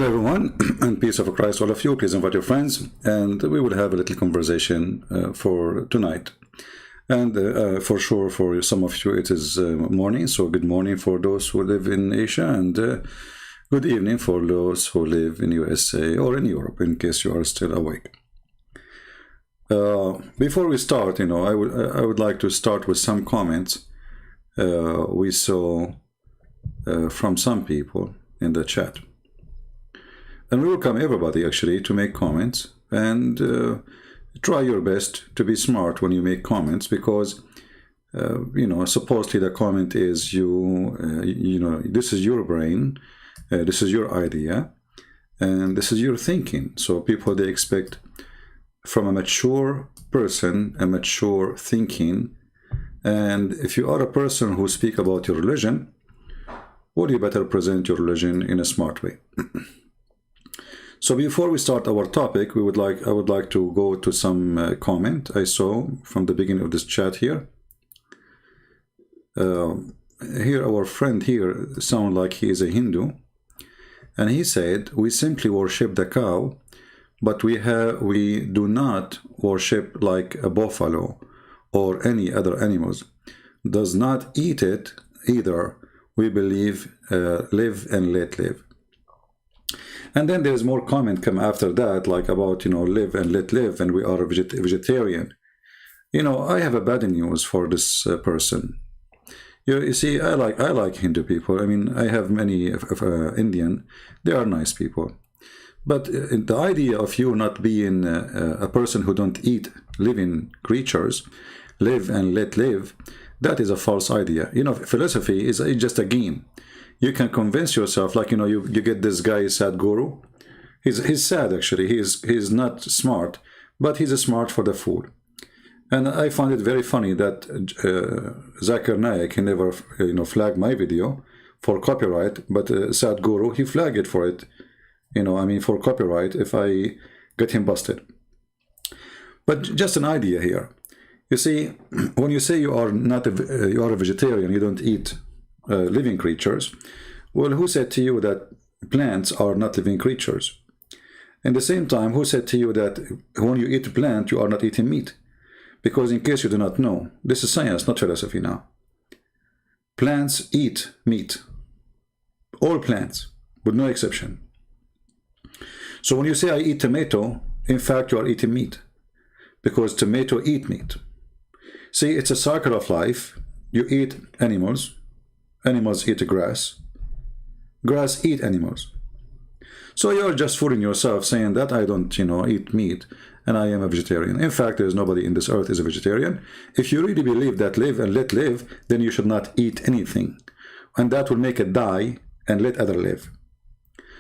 Hello everyone, and peace of Christ all of you. Please invite your friends, and we will have a little conversation for tonight. And for sure, for some of you, it is morning, so good morning for those who live in Asia, and good evening for those who live in USA or in Europe, in case you are still awake. Before we start, I would like to start with some comments we saw from some people in the chat. And we welcome everybody actually to make comments, and try your best to be smart when you make comments, because supposedly the comment is this is your brain, this is your idea, and this is your thinking. So people, they expect from a mature person a mature thinking. And if you are a person who speak about your religion, well, you better present your religion in a smart way. So before we start our topic, I would like to go to some comment I saw from the beginning of this chat here. Here, our friend here sounds like he is a Hindu, and he said, "We simply worship the cow, but we do not worship like a buffalo or any other animals. Does not eat it either. We believe live and let live." And then there's more comment come after that, like about, live and let live, and we are a vegetarian. I have a bad news for this person. You see, I like Hindu people. I mean, I have many Indian. They are nice people. But the idea of you not being a person who don't eat living creatures, live and let live, that is a false idea. Philosophy is just a game. You can convince yourself, like, you get this guy, Sadhguru. He's sad, actually. He's not smart, but he's smart for the food. And I find it very funny that Zakir Naik, he never, flagged my video for copyright, but Sadhguru, he flagged it for it, for copyright if I get him busted. But just an idea here. You see, when you say you are a vegetarian, you don't eat living creatures, well, who said to you that plants are not living creatures? At the same time, who said to you that when you eat a plant, you are not eating meat? Because in case you do not know, this is science, not philosophy now. Plants eat meat. All plants, with no exception. So when you say I eat tomato, in fact, you are eating meat, because tomato eat meat. See, it's a cycle of life. You eat animals. Animals eat grass. Grass eat animals. So you're just fooling yourself saying that I don't, eat meat and I am a vegetarian. In fact, there's nobody in this earth is a vegetarian. If you really believe that live and let live, then you should not eat anything. And that will make it die and let other live.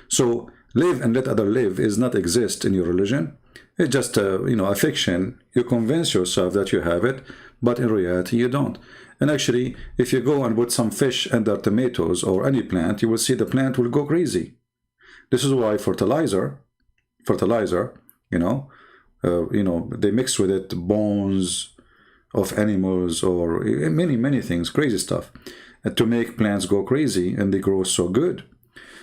So live and let other live is not exist in your religion. It's just a fiction. You convince yourself that you have it, but in reality you don't. And actually, if you go and put some fish under tomatoes or any plant, you will see the plant will go crazy. This is why fertilizer, they mix with it bones of animals or many things, crazy stuff, to make plants go crazy, and they grow so good.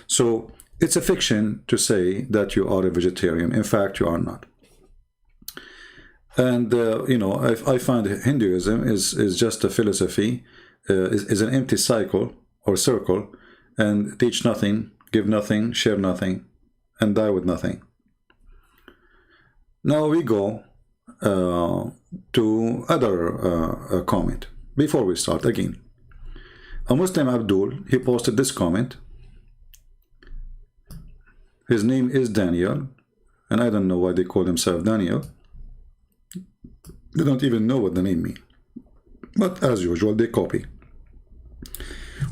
So it's a fiction to say that you are a vegetarian. In fact, you are not. And, I find Hinduism is just a philosophy, is an empty cycle or circle, and teach nothing, give nothing, share nothing, and die with nothing. Now we go to other comment. Before we start again, a Muslim Abdul, he posted this comment. His name is Daniel, and I don't know why they call themselves Daniel. They don't even know what the name means. But as usual, they copy.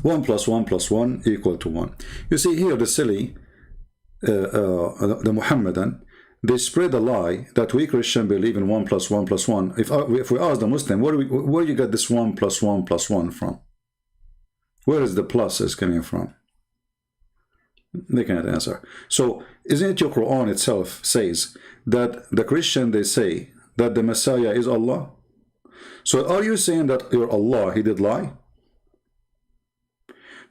1 + 1 + 1 = 1. You see here, the silly, the Muhammadan, they spread a lie that we Christians believe in 1 + 1 + 1. If we ask the Muslim, where you get this 1 + 1 + 1 from? Where is the plus is coming from? They cannot answer. So, isn't it your Quran itself says that the Christian, they say that the Messiah is Allah? So are you saying that your Allah, he did lie?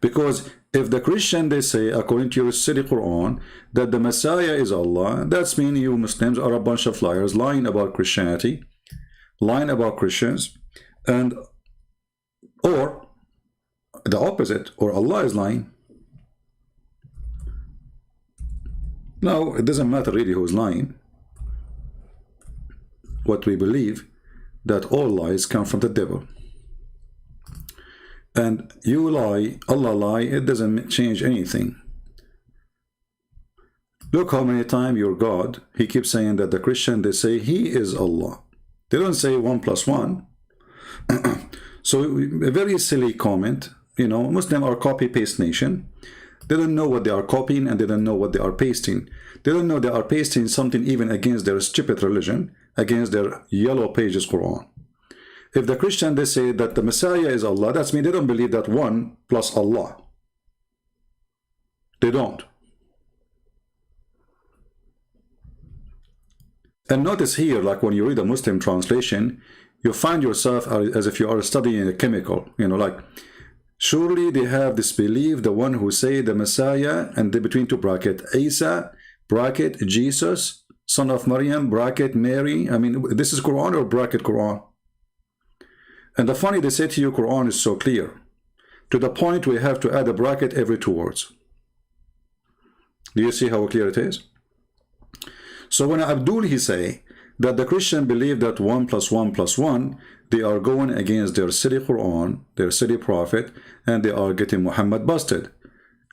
Because if the Christian, they say, according to your silly Quran, that the Messiah is Allah, that's mean you Muslims are a bunch of liars, lying about Christianity, lying about Christians, and or the opposite, or Allah is lying. Now, it doesn't matter really who's lying. What we believe, that all lies come from the devil. And you lie, Allah lie, it doesn't change anything. Look how many times your God, he keeps saying that the Christian, they say he is Allah. They don't say 1 plus 1. So a very silly comment. You know, Muslims are copy-paste nation. They don't know what they are copying, and they don't know what they are pasting. They don't know they are pasting something even against their stupid religion, against their yellow pages Quran. If the Christian, they say that the Messiah is Allah, that's mean they don't believe that 1 plus Allah. They don't. And notice here, like when you read a Muslim translation, you find yourself as if you are studying a chemical, you know, like, surely they have this belief, the one who say the Messiah, and the between two bracket, Isa, bracket, Jesus, son of Maryam, bracket, Mary. I mean, this is Quran or bracket Quran? And the funny, they say to you, Quran is so clear, to the point we have to add a bracket every 2 words. Do you see how clear it is? So when Abdul, he say that the Christian believe that 1 plus 1 plus 1, they are going against their silly Quran, their silly prophet, and they are getting Muhammad busted.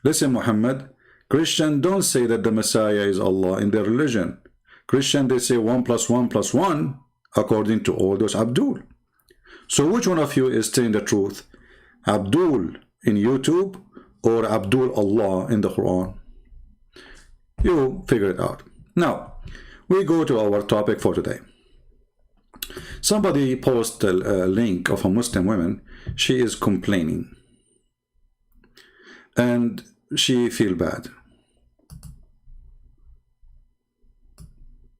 Listen, Muhammad, Christian don't say that the Messiah is Allah in their religion. Christian, they say 1 plus 1 plus 1, according to all those Abdul. So which one of you is telling the truth? Abdul in YouTube or Abdul Allah in the Quran? You figure it out. Now, we go to our topic for today. Somebody posted a link of a Muslim woman. She is complaining. And she feel bad.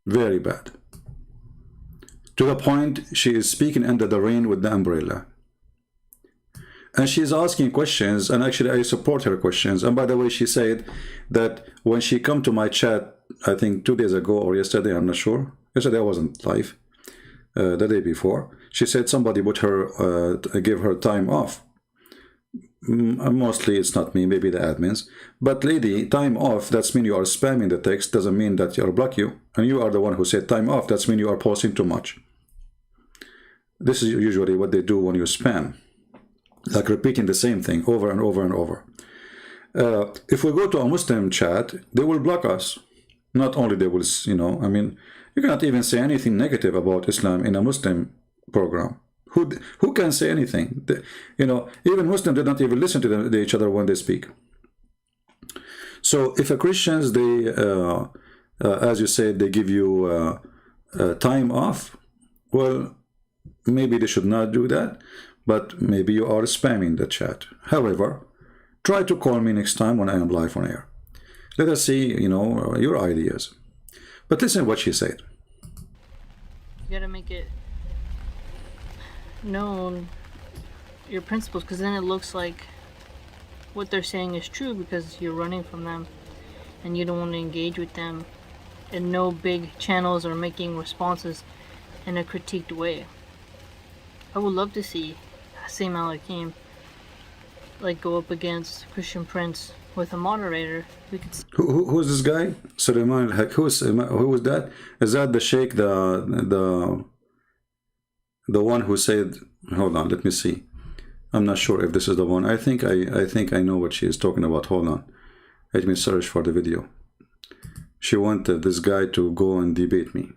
Very bad. To the point she is speaking under the rain with the umbrella. And she's asking questions, and actually I support her questions. And by the way, she said that when she come to my chat, I think 2 days ago or yesterday, I'm not sure. Yesterday I wasn't live. The day before, she said somebody put her, give her time off. Mostly it's not me, maybe the admins. But lady, time off, that's mean you are spamming the text, doesn't mean that you'll block you. And you are the one who said time off, that's mean you are posting too much. This is usually what they do when you spam. Like repeating the same thing over and over and over. If we go to a Muslim chat, they will block us. Not only they will, you know, I mean, you cannot even say anything negative about Islam in a Muslim program. Who can say anything? You know, even Muslims, they don't even listen to each other when they speak. So if a Christians, they, as you said, they give you time off, well, maybe they should not do that, but maybe you are spamming the chat. However, try to call me next time when I am live on air. Let us see, you know, your ideas. But listen what she said. You gotta make it known, your principles, because then it looks like what they're saying is true because you're running from them and you don't want to engage with them, and no big channels are making responses in a critiqued way. I would love to see Hassim Al-Hakim like go up against Christian Prince with a moderator. We could. Who's this guy? Suleiman al-Haq. Who was that? Is that the sheikh, the one who said? Hold on, let me see. I'm not sure if this is the one. I think I know what she is talking about. Hold on, let me search for the video. She wanted this guy to go and debate me.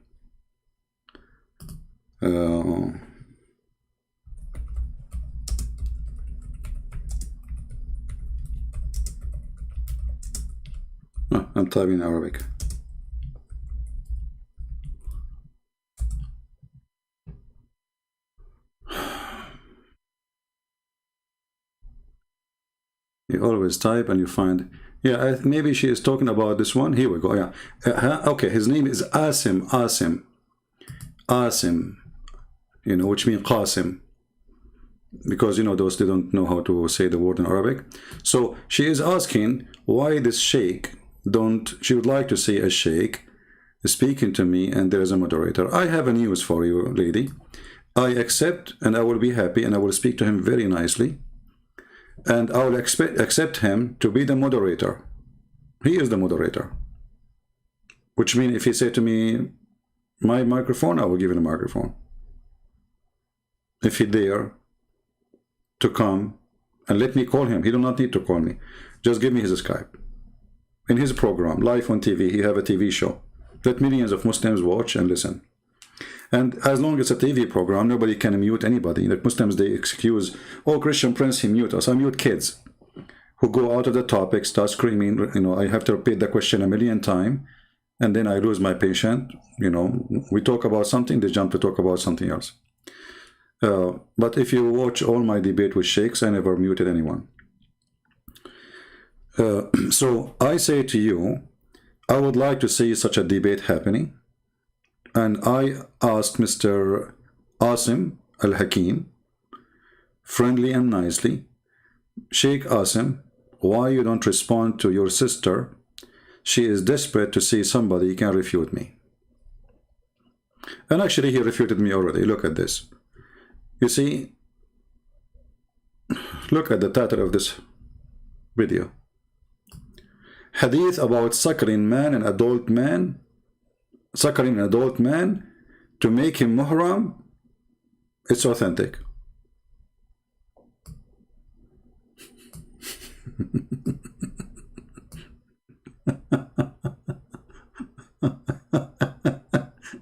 I'm typing Arabic. You always type and you find. Yeah, maybe she is talking about this one. Here we go. Yeah. Okay, his name is Asim. You know, which means Qasim. because you know those, they don't know how to say the word in Arabic. So she is asking why this sheikh don't, she would like to see a sheikh speaking to me and there is a moderator. I have a news for you, lady. I accept and I will be happy and I will speak to him very nicely, and I will accept him to be the moderator. He is the moderator, which means if he said to me my microphone, I will give him a microphone. If he dare to come and let me call him, he do not need to call me, just give me his Skype. In his program, live on TV, he have a TV show that millions of Muslims watch and listen. And as long as it's a TV program, nobody can mute anybody. Like Muslims, they excuse, oh, Christian Prince, he mute us. I mute kids who go out of the topic, start screaming, you know, I have to repeat the question a million times, and then I lose my patience. You know, we talk about something, they jump to talk about something else. But if you watch all my debate with sheikhs, I never muted anyone. So I say to you, I would like to see such a debate happening. And I asked Mr. Asim Al-Hakim, friendly and nicely, Sheikh Asim, why you don't respond to your sister? She is desperate to see somebody who can refute me. And actually he refuted me already. Look at this. You see, look at the title of this video. Hadith about suckling man and adult man, suckling an adult man to make him muhram. It's authentic.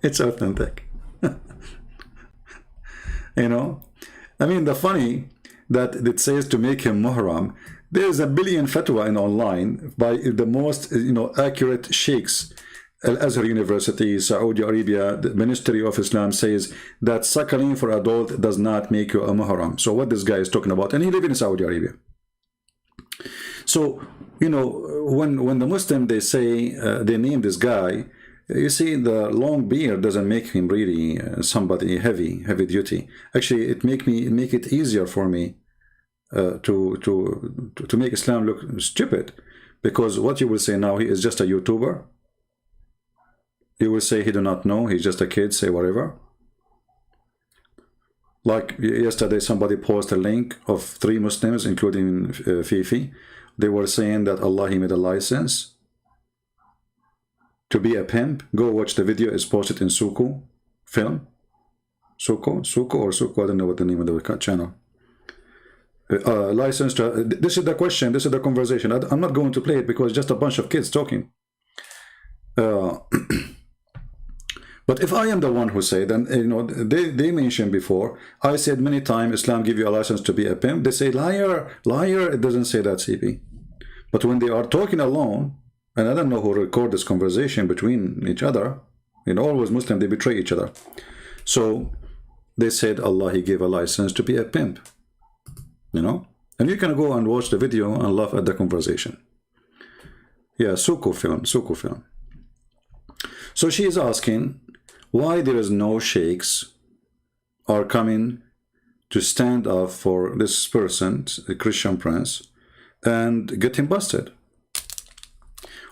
It's authentic. You know, I mean, the funny that it says to make him muhram, there's a billion fatwa in online by the most, you know, accurate sheikhs. Al-Azhar University, Saudi Arabia, the Ministry of Islam says that suckling for adult does not make you a muhram. So what this guy is talking about, and he lives in Saudi Arabia. So, you know, when the Muslim, they say, they name this guy, you see, the long beard doesn't make him really somebody heavy duty. Actually, it make it easier for me to make Islam look stupid, because what you will say now, he is just a YouTuber. You will say he do not know, he's just a kid, say whatever. Like yesterday, somebody posted a link of 3 Muslims, including Fifi. They were saying that Allah, he made a license to be a pimp. Go watch the video, it's posted in Suku film. Suku, I don't know what the name of the channel. License to, this is the question, this is the conversation. I'm not going to play it because it's just a bunch of kids talking. But if I am the one who said, and you know, they mentioned before, I said many times, Islam give you a license to be a pimp. They say, liar, liar. It doesn't say that, CP. But when they are talking alone, and I don't know who record this conversation between each other, you know, always Muslim, they betray each other. So they said, Allah, he gave a license to be a pimp, you know? And you can go and watch the video and laugh at the conversation. Yeah, Suku film. So she is asking why there is no sheikhs are coming to stand up for this person, a Christian prince, and get him busted.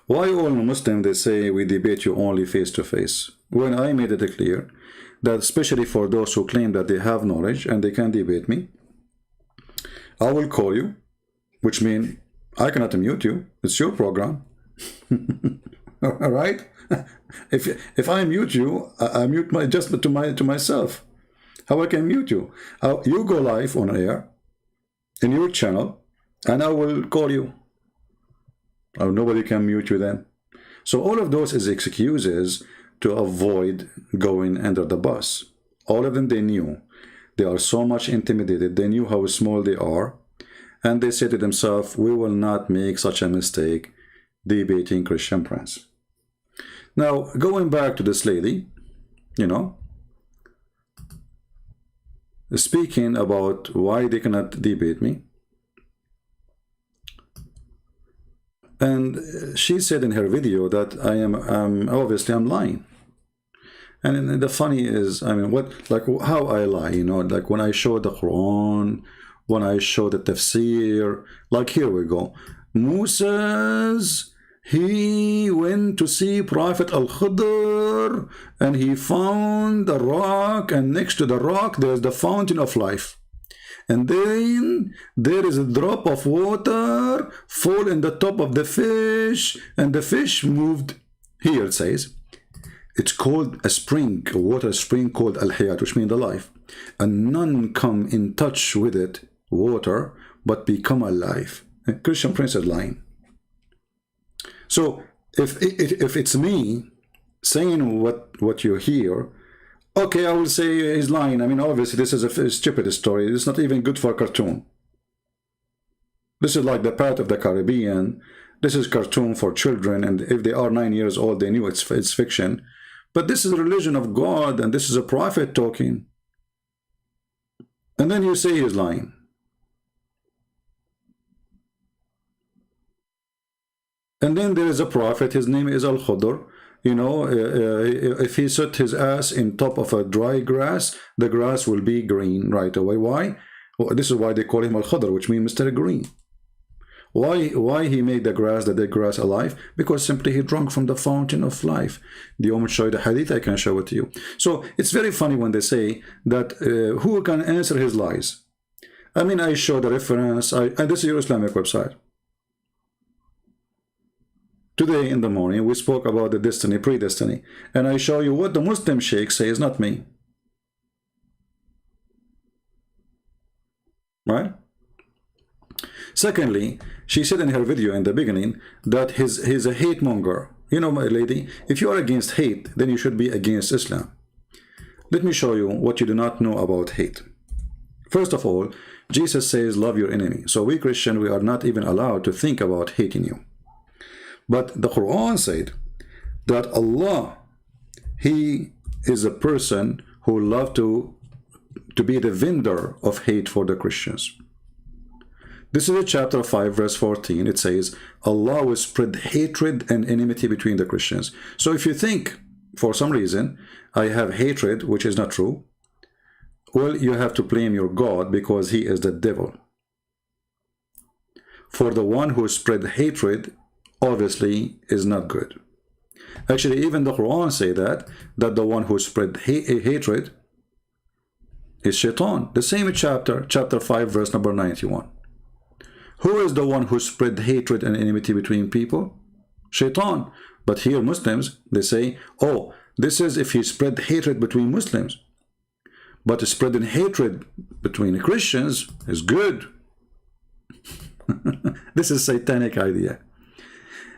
Why all Muslims, they say we debate you only face to face, when I made it clear that especially for those who claim that they have knowledge and they can debate me, I will call you, which means I cannot mute you. It's your program. All right? If I mute you, I mute to myself. How I can mute you? You go live on air in your channel, and I will call you. Nobody can mute you then. So all of those is excuses to avoid going under the bus. All of them, they knew. They are so much intimidated. They knew how small they are. And they said to themselves, we will not make such a mistake debating Christian Prince. Now, going back to this lady, you know, speaking about why they cannot debate me. And she said in her video that obviously I'm lying. And then the funny is, I mean, what, like, how I lie, you know, like when I show the Quran, when I show the tafsir, like here we go. Moses, he went to see Prophet Al-Khidr, and he found a rock, and next to the rock there's the fountain of life. And then there is a drop of water fall in the top of the fish, and the fish moved. Here it says, it's called a spring, a water spring called Al-Hayat, which means the life. And none come in touch with it, water, but become alive. A Christian prince is lying. So if it's me saying what you hear, okay, I will say he's lying. I mean, obviously this is a stupid story. It's not even good for a cartoon. This is like the Pirate of the Caribbean. This is cartoon for children, and if they are 9 years old, they knew it's fiction. But this is the religion of God, and this is a prophet talking. And then you say he's lying. And then there is a prophet, his name is Al-Khidr. You know, if he set his ass in top of a dry grass, the grass will be green right away. Why? Well, this is why they call him Al-Khidr, which means Mr. Green. Why he made the dead grass alive? Because simply he drank from the fountain of life. Do you want me to show you the hadith? I can show it to you. So it's very funny when they say that who can answer his lies? I mean, I show the reference, and this is your Islamic website. Today in the morning we spoke about the destiny, predestiny, and I show you what the Muslim sheikh says, not me. Right? Secondly, she said in her video in the beginning that he's a hate monger. You know, my lady, if you are against hate, then you should be against Islam. Let me show you what you do not know about hate. First of all, Jesus says love your enemy. So we Christians, we are not even allowed to think about hating you. But the Quran said that Allah, He is a person who loves to be the vendor of hate for the Christians. This is chapter 5 verse 14. It says Allah will spread hatred and enmity between the Christians. So if you think for some reason I have hatred, which is not true, well, you have to blame your God, because he is the devil. For the one who spread hatred obviously is not good. Actually, even the Quran say that the one who spread hatred is Shaitan. The same chapter 5 verse number 91. Who is the one who spread hatred and enmity between people? Shaitan. But here Muslims, they say, oh, this is if he spread hatred between Muslims. But spreading hatred between Christians is good. This is satanic idea.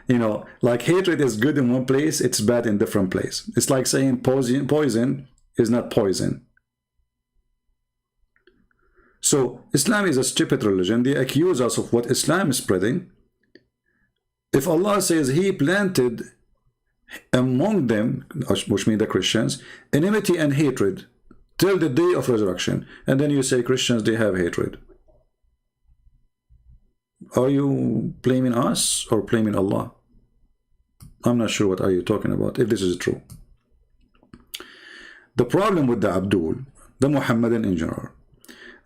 You know, like hatred is good in one place, it's bad in different place. It's like saying poison is not poison. So Islam is a stupid religion. They accuse us of what Islam is spreading. If Allah says he planted among them, which means the Christians, enmity and hatred till the day of resurrection, and then you say Christians, they have hatred. Are you blaming us or blaming Allah? I'm not sure what are you talking about, if this is true. The problem with the Abdul, the Muhammadan in general,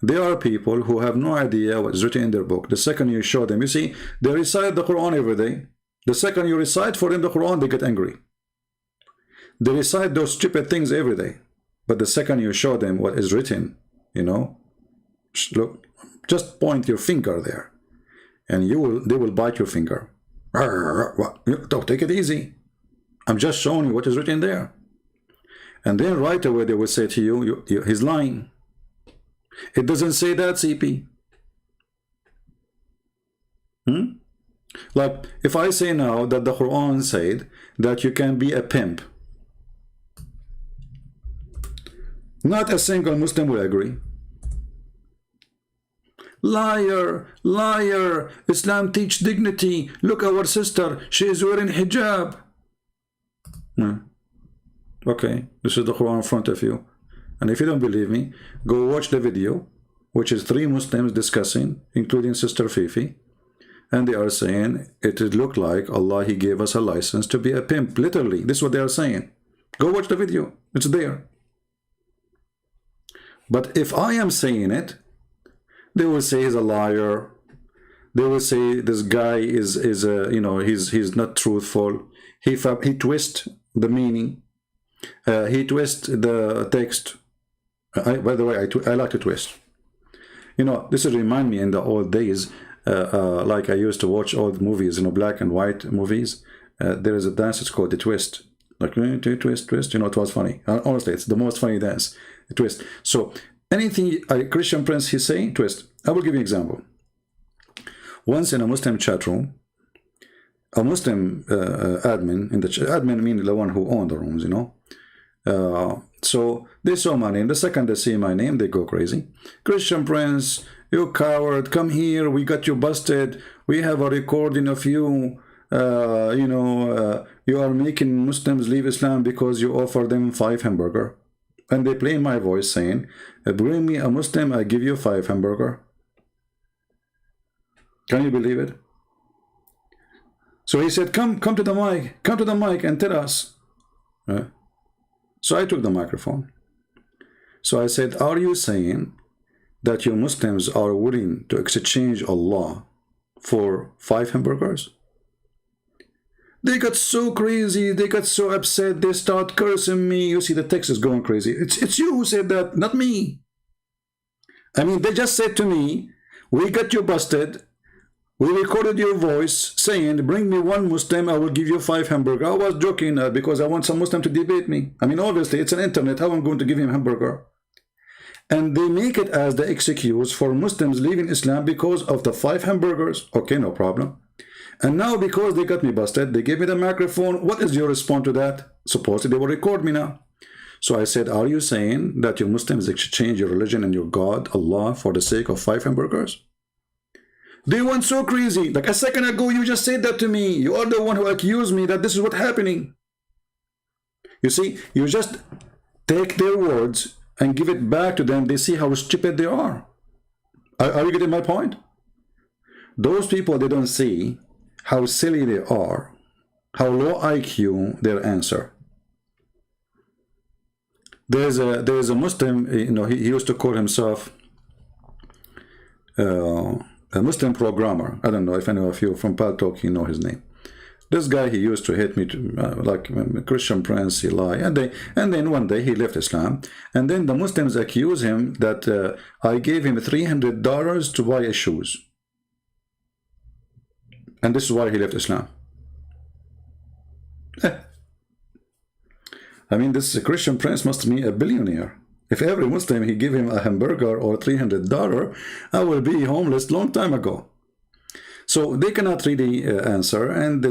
there are people who have no idea what is written in their book. The second you show them, you see, they recite the Quran every day. The second you recite for them the Quran, they get angry. They recite those stupid things every day. But the second you show them what is written, you know, look, just point your finger there, and they will bite your finger. Don't take it easy. I'm just showing you what is written there. And then right away they will say to you, he's lying. It doesn't say that, CP. Like if I say now that the Quran said that you can be a pimp, not a single Muslim will agree. Liar, liar, Islam teach dignity. Look, our sister, she is wearing hijab. Okay, this is the Quran in front of you. And if you don't believe me, go watch the video, which is 3 Muslims discussing, including Sister Fifi. And they are saying, it looked like Allah, He gave us a license to be a pimp. Literally, this is what they are saying. Go watch the video. It's there. But if I am saying it, they will say he's a liar. They will say this guy is you know, he's not truthful. He twists the meaning. He twists the text. By the way, I like to twist. You know, this will remind me in the old days, like I used to watch old movies, you know, black and white movies. There is a dance, it's called the twist. Like, twist, twist, you know, it was funny. Honestly, it's the most funny dance, the twist. So, anything a Christian prince he say, twist. I will give you an example. Once in a Muslim chat room, a Muslim admin, in the admin meaning the one who owned the rooms, you know. So they saw my name. The second they see my name, they go crazy. Christian prince, you coward, come here, we got you busted. We have a recording of you. You know, you are making Muslims leave Islam because you offer them 5 hamburger. And they play my voice saying, bring me a Muslim, I give you 5 hamburger. Can you believe it? So he said, come to the mic and tell us. So I took the microphone. So I said, are you saying that you Muslims are willing to exchange Allah for 5 hamburgers? They got so crazy, they got so upset, they start cursing me. You see, the text is going crazy. It's you who said that, not me. I mean, they just said to me, we got you busted. We recorded your voice saying, bring me 1 Muslim, I will give you 5 hamburger. I was joking because I want some Muslim to debate me. I mean, obviously, it's an internet. How am I going to give him hamburger? And they make it as the excuse for Muslims leaving Islam because of the 5 hamburgers. Okay, no problem. And now because they got me busted, they gave me the microphone. What is your response to that? Supposedly they will record me now. So I said, are you saying that you Muslims exchange your religion and your God, Allah, for the sake of 5 hamburgers? They went so crazy. Like a second ago, you just said that to me. You are the one who accused me that this is what's happening. You see, you just take their words and give it back to them. They see how stupid they are. Are you getting my point? Those people, they don't see how silly they are, how low IQ their answer. There's a Muslim, you know, he used to call himself a Muslim programmer. I don't know if any of you from Paltalk, you know his name. This guy, he used to hate me like a Christian prince, he lie. And then one day he left Islam. And then the Muslims accuse him that I gave him $300 to buy his shoes. And this is why he left Islam. I mean, this Christian prince must be a billionaire. If every Muslim, he give him a hamburger or $300, I will be homeless long time ago. So they cannot really answer. And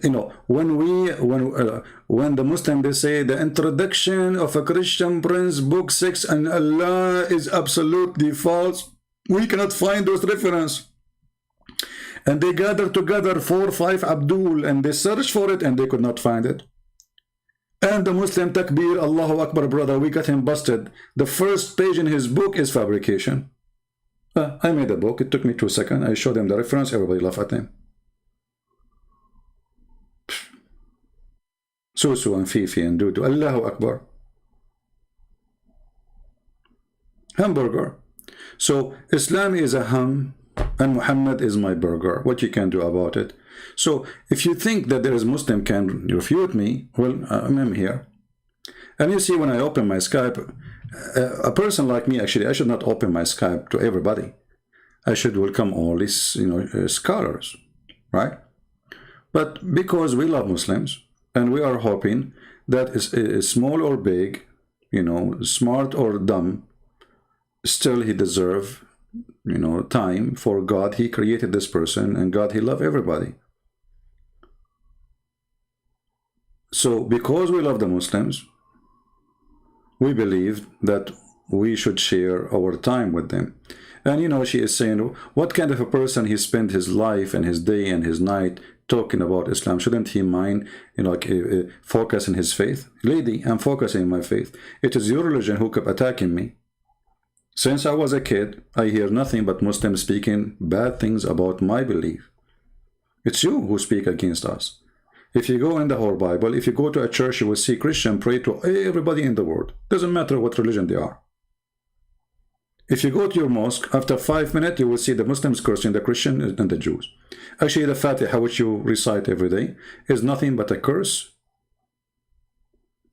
you know, when the Muslim, they say the introduction of a Christian prince, book 6 and Allah is absolutely false, we cannot find those references. And they gathered together 4 or 5 Abdul and they searched for it and they could not find it. And the Muslim takbir, Allahu Akbar, brother, we got him busted. The first page in his book is fabrication. I made a book, it took me 2 seconds. I showed them the reference, everybody laughed at him. Susu and Fifi and Dudu, Allahu Akbar. Hamburger. So Islam is a ham and Muhammad is my burger. What you can do about it? So if you think that there is Muslim can refute me, well, I'm here. And you see, when I open my Skype, a person like me, actually, I should not open my Skype to everybody. I should welcome all these, you know, scholars, right? But because we love Muslims and we are hoping that is small or big, you know, smart or dumb, still he deserves, you know, time for God. He created this person and God, he loves everybody. So because we love the Muslims, we believe that we should share our time with them. And you know, she is saying, what kind of a person he spent his life and his day and his night talking about Islam? Shouldn't he mind, you know, like, focus in his faith? Lady, I'm focusing in my faith. It is your religion who kept attacking me. Since I was a kid, I hear nothing but Muslims speaking bad things about my belief. It's you who speak against us. If you go in the whole Bible, if you go to a church, you will see Christian pray to everybody in the world. Doesn't matter what religion they are. If you go to your mosque, after 5 minutes, you will see the Muslims cursing the Christian and the Jews. Actually, the Fatiha, which you recite every day, is nothing but a curse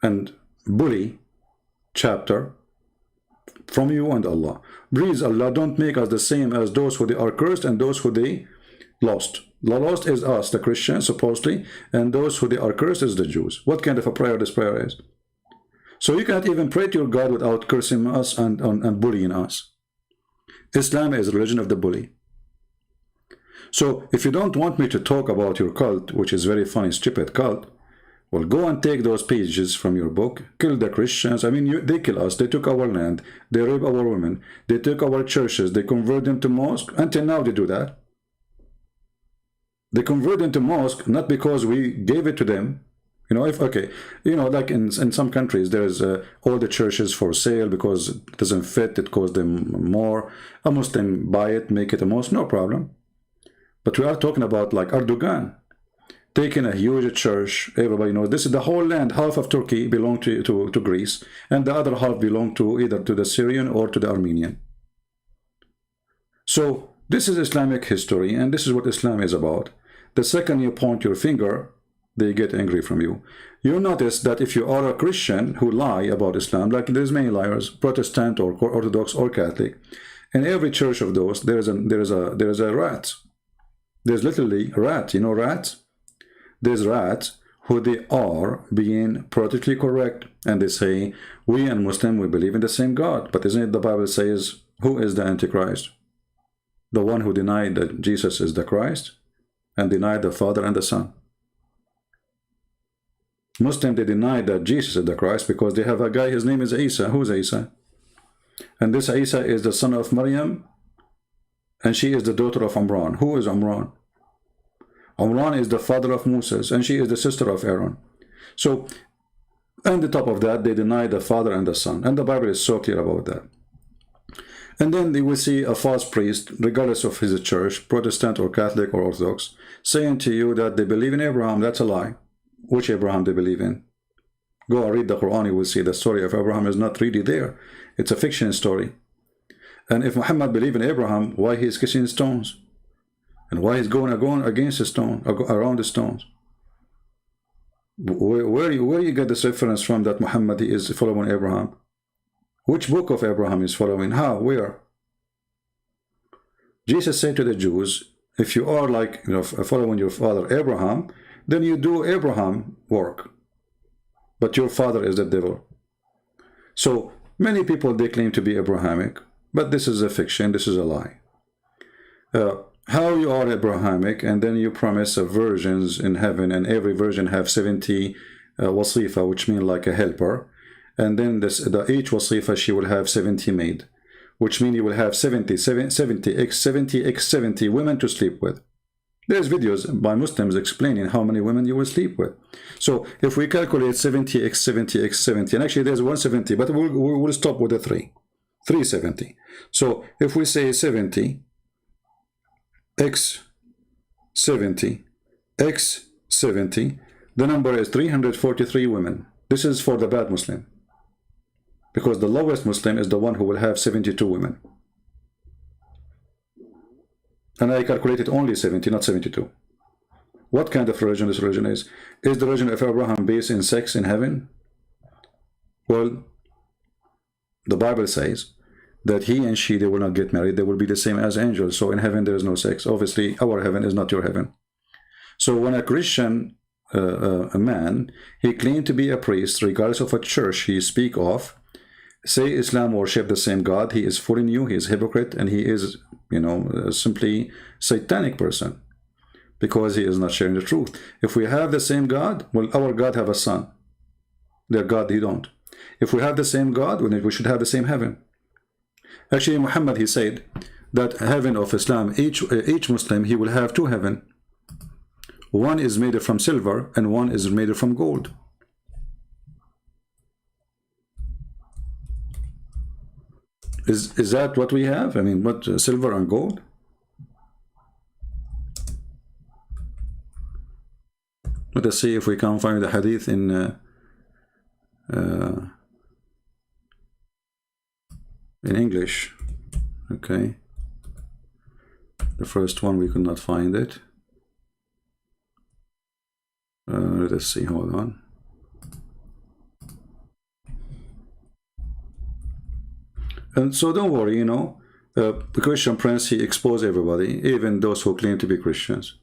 and bully chapter from you and Allah. Please, Allah, don't make us the same as those who they are cursed and those who they lost. The lost is us, the Christians, supposedly, and those who they are cursed is the Jews. What kind of a prayer this prayer is? So you can't even pray to your God without cursing us and bullying us. Islam is a religion of the bully. So if you don't want me to talk about your cult, which is very funny, stupid cult, well, go and take those pages from your book, kill the Christians. I mean, they kill us, they took our land, they rape our women, they took our churches, they convert them to mosque. Until now they do that. They convert them to mosque not because we gave it to them. You know, if, okay, you know, like in some countries, there's all the churches for sale because it doesn't fit, it costs them more. A Muslim buy it, make it a mosque, no problem. But we are talking about like Erdogan, taking a huge church, everybody knows, this is the whole land, half of Turkey belonged to Greece, and the other half belonged to either to the Syrian or to the Armenian. So this is Islamic history, and this is what Islam is about. The second you point your finger, they get angry from you. You notice that if you are a Christian who lie about Islam, like there's many liars, Protestant or Orthodox or Catholic, in every church of those there is a rat. There's literally a rat. You know rats? There's rats who they are being politically correct, and they say, we and Muslim, we believe in the same God. But isn't it the Bible says, who is the Antichrist? The one who denied that Jesus is the Christ and denied the Father and the Son. Muslim, they deny that Jesus is the Christ because they have a guy, his name is Isa. Who's Isa? And this Isa is the son of Maryam, and she is the daughter of Imran. Who is Imran? Imran is the father of Moses, and she is the sister of Aaron. So, on the top of that, they deny the Father and the Son. And the Bible is so clear about that. And then they will see a false priest, regardless of his church, Protestant or Catholic or Orthodox, saying to you that they believe in Abraham. That's a lie. Which Abraham they believe in? Go and read the Quran, you will see the story of Abraham is not really there. It's a fiction story. And if Muhammad believed in Abraham, why he is kissing stones? And why he's going against the stone, around the stones? Where you get this reference from that Muhammad is following Abraham? Which book of Abraham is following? How? Where? Jesus said to the Jews, if you are like, you know, following your father Abraham, then you do Abraham work. But your father is the devil. So many people, they claim to be Abrahamic, but this is a fiction, this is a lie. How you are Abrahamic, and then you promise virgins in heaven, and every virgin have 70 wasifa, which mean like a helper, and then each wasifa she will have 70 maid, which mean you will have 70 women to sleep with. There's videos by Muslims explaining how many women you will sleep with. So if we calculate 70 x 70 x 70, and actually there's 170, but we'll stop with the 370. So if we say 70 x 70 x 70, the number is 343 women. This is for the bad Muslim, because the lowest Muslim is the one who will have 72 women. And I calculated only 70, not 72. What kind of religion this religion is? Is the religion of Abraham based in sex in heaven? Well, the Bible says that he and she, they will not get married. They will be the same as angels. So in heaven, there is no sex. Obviously, our heaven is not your heaven. So when a Christian a man, he claimed to be a priest, regardless of what church he speak of, say Islam worship the same God, he is fooling you, he is hypocrite, and he is, you know, simply satanic person, because he is not sharing the truth. If we have the same God, well, our God have a son. Their God, they don't. If we have the same God, well, we should have the same heaven. Actually, Muhammad, he said that heaven of Islam, each Muslim, he will have two heaven. One is made from silver, and one is made from gold. Is that what we have? I mean, what, silver and gold? Let us see if we can find the hadith in English. Okay. The first one, we could not find it. Let us see, hold on. And so don't worry, you know, the Christian Prince, he exposed everybody, even those who claim to be Christians.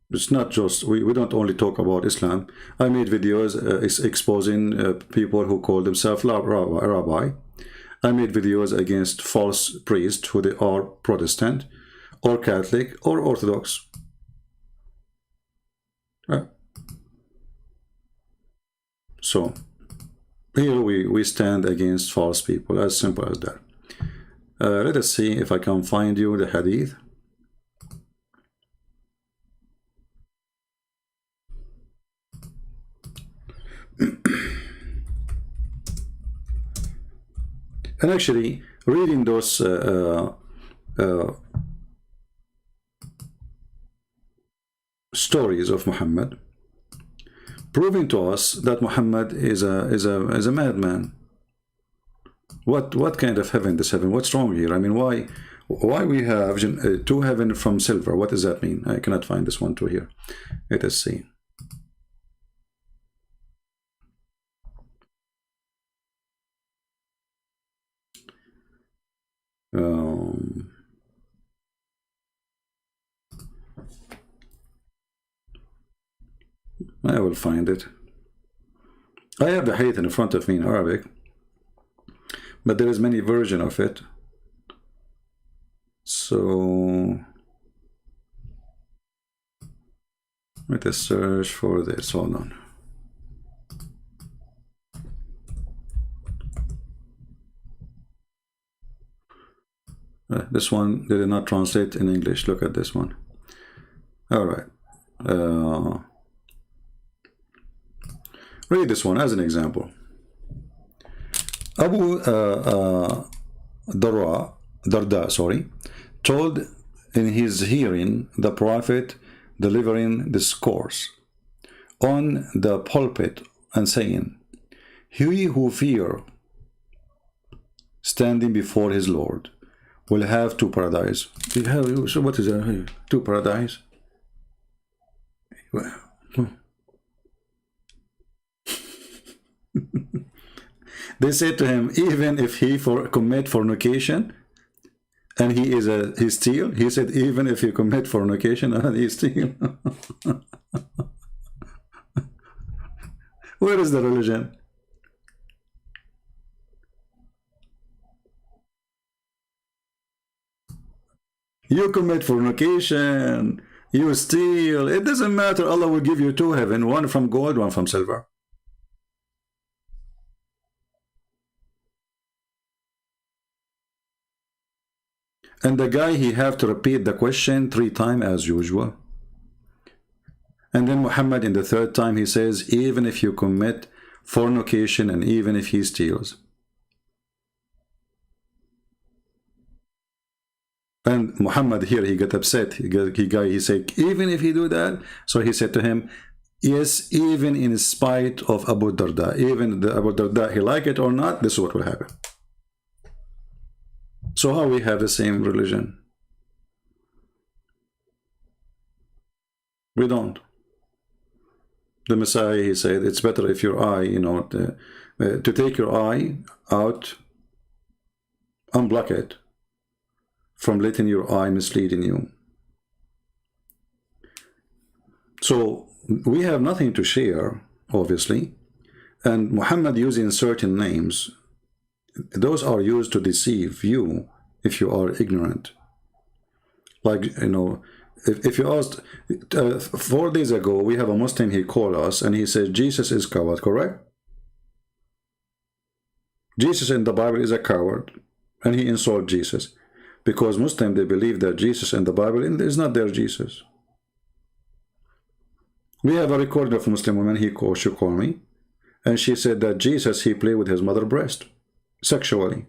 It's not just, we don't only talk about Islam. I made videos exposing people who call themselves rabbi. I made videos against false priests who they are Protestant or Catholic or Orthodox. Right. So here we stand against false people, as simple as that. Let us see if I can find you the hadith. And actually, reading those stories of Muhammad, proving to us that Muhammad is a madman. What kind of heaven this heaven? What's wrong here? I mean, why we have two heaven from silver? What does that mean? I cannot find this one too here. Let us see. I will find it. I have the hadith in front of me in Arabic, but there is many versions of it. So let us search for this. Hold on. This one they did not translate in English. Look at this one. All right. Read this one as an example. Abu Darda, sorry, told in his hearing the Prophet delivering discourse on the pulpit and saying, "He who fear standing before his Lord will have two paradise." So what is that? Two paradise? Well, they said to him, even if he commit fornication and he steal, he said, even if you commit fornication and he steal. Where is the religion? You commit fornication, you steal, it doesn't matter. Allah will give you two heaven, one from gold, one from silver. And the guy, he have to repeat the question 3 times as usual. And then Muhammad in the 3rd time, he says, even if you commit fornication and even if he steals. And Muhammad here, he got upset. He said, even if he do that? So he said to him, yes, even in spite of Abu Darda, even the Abu Darda, he like it or not, this is what will happen. So how we have the same religion? We don't. The Messiah, he said, it's better if your eye, you know, to take your eye out, unblock it from letting your eye misleading you. So we have nothing to share, obviously, and Muhammad using certain names, those are used to deceive you if you are ignorant. Like, you know, if you asked 4 days ago, we have a Muslim, he called us and he said Jesus is coward, correct? Jesus in the Bible is a coward, and he insulted Jesus because Muslim, they believe that Jesus in the Bible is not their Jesus. We have a recording of a Muslim woman, she called me, and she said that Jesus, he played with his mother's breast sexually.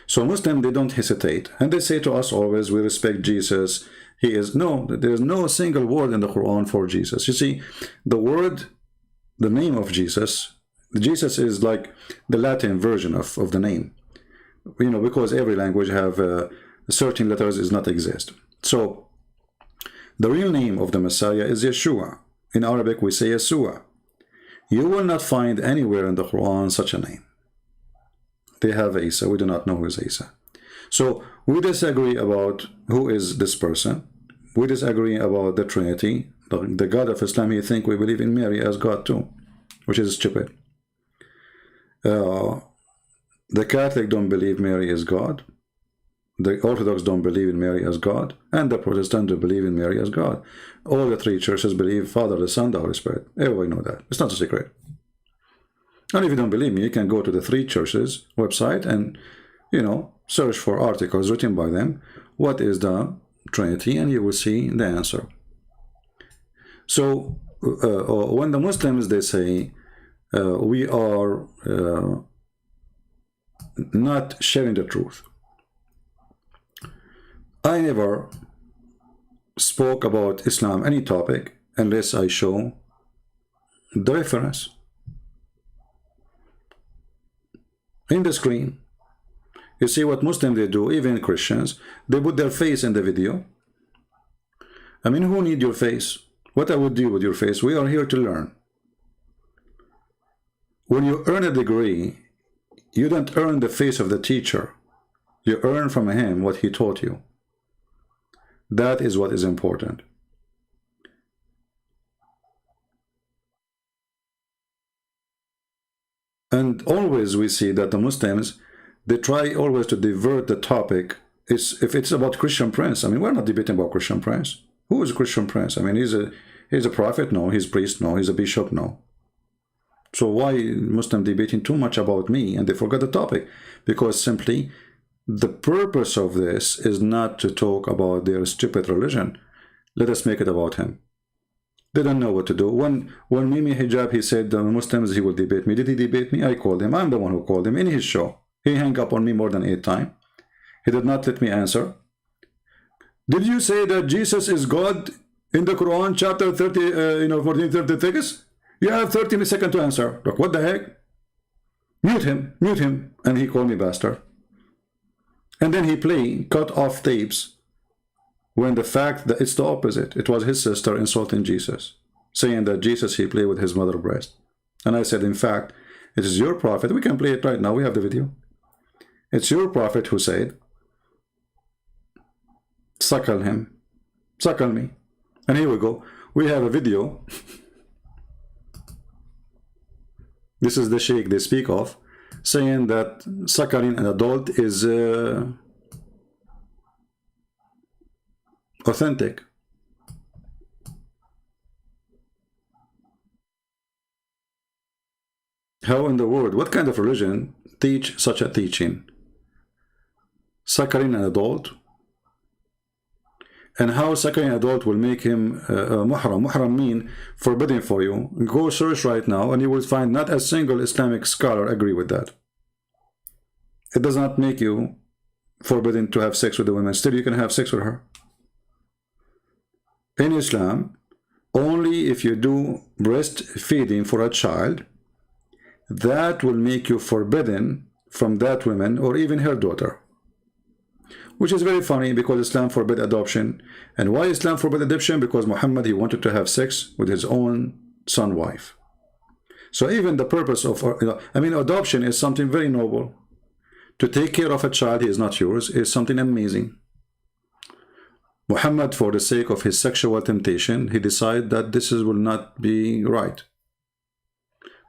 So Muslims, they don't hesitate. And they say to us always, we respect Jesus. He is, no, there is no single word in the Quran for Jesus. You see, the word, the name of Jesus, Jesus is like the Latin version of the name. You know, because every language have certain letters does not exist. So the real name of the Messiah is Yeshua. In Arabic, we say Yeshua. You will not find anywhere in the Quran such a name. They have Isa. We do not know who is Isa. So we disagree about who is this person. We disagree about the Trinity. The God of Islam, he think we believe in Mary as God too, which is stupid. The Catholic don't believe Mary is God. The Orthodox don't believe in Mary as God. And the Protestant don't believe in Mary as God. All the three churches believe Father, the Son, the Holy Spirit. Everybody know that. It's not a secret. And if you don't believe me, you can go to the three churches website and, you know, search for articles written by them. What is the Trinity? And you will see the answer. So when the Muslims, they say we are not sharing the truth. I never spoke about Islam, any topic, unless I show the reference. In the screen, you see what Muslims they do, even Christians, they put their face in the video. I mean, who need your face? What I would do with your face? We are here to learn. When you earn a degree, you don't earn the face of the teacher. You earn from him what he taught you. That is what is important. And always we see that the Muslims, they try always to divert the topic. If it's about Christian Prince, I mean, we're not debating about Christian Prince. Who is Christian Prince? I mean, he's a prophet? No. He's a priest? No. He's a bishop? No. So why Muslim debating too much about me and they forget the topic? Because simply the purpose of this is not to talk about their stupid religion. Let us make it about him. They don't know what to do. When Mimi Hijab, he said the Muslims, he will debate me. Did he debate me? I called him. I'm the one who called him in his show. He hung up on me more than 8 times. He did not let me answer. Did you say that Jesus is God in the Quran, chapter 30, 1436? You have 30 seconds to answer. Look, what the heck? Mute him. And he called me bastard. And then he played cut off tapes when the fact that it's the opposite. It was his sister insulting Jesus, saying that Jesus, he played with his mother's breast. And I said, in fact, it is your prophet. We can play it right now. We have the video. It's your prophet who said, suckle him, suckle me. And here we go. We have a video. This is the sheikh they speak of, saying that suckling an adult is authentic. How in the world, what kind of religion teach such a teaching? Suckling an adult? And how suckling an adult will make him muhram. Muhram mean forbidden for you. Go search right now and you will find not a single Islamic scholar agree with that. It does not make you forbidden to have sex with the women. Still, you can have sex with her. In Islam, only if you do breastfeeding for a child, that will make you forbidden from that woman or even her daughter. Which is very funny because Islam forbid adoption. And why Islam forbid adoption? Because Muhammad, he wanted to have sex with his own son wife. So even the purpose of, adoption is something very noble. To take care of a child he is not yours is something amazing. Muhammad, for the sake of his sexual temptation, he decided that this will not be right.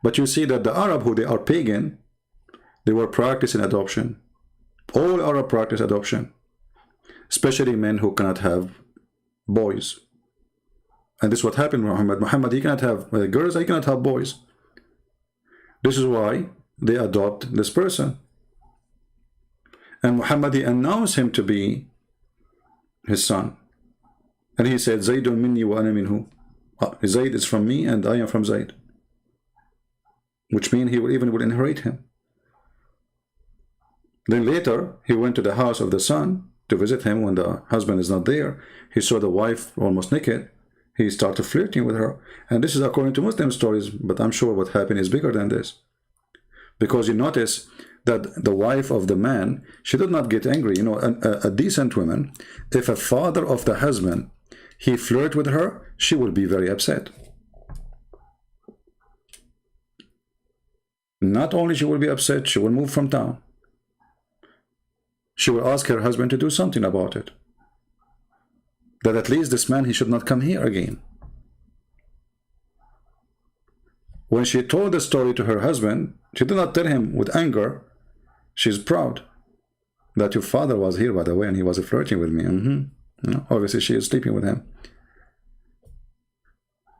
But you see that the Arab, who they are pagan, they were practicing adoption. All Arab practice adoption, especially men who cannot have boys. And this is what happened to Muhammad. Muhammad, he cannot have girls, he cannot have boys. This is why they adopt this person. And Muhammad, he announced him to be his son. And he said, Zaydun minni wa ana minhu. Zayd is from me and I am from Zayd. Which means he will inherit him. Then later, he went to the house of the son to visit him when the husband is not there. He saw the wife almost naked. He started flirting with her. And this is according to Muslim stories, but I'm sure what happened is bigger than this. Because you notice that the wife of the man, she did not get angry. You know, a decent woman, if a father of the husband, he flirt with her, she will be very upset. Not only she will be upset, she will move from town. She will ask her husband to do something about it. That at least this man, he should not come here again. When she told the story to her husband, she did not tell him with anger. She's proud that your father was here, by the way, and he was flirting with me. You know, obviously, she is sleeping with him.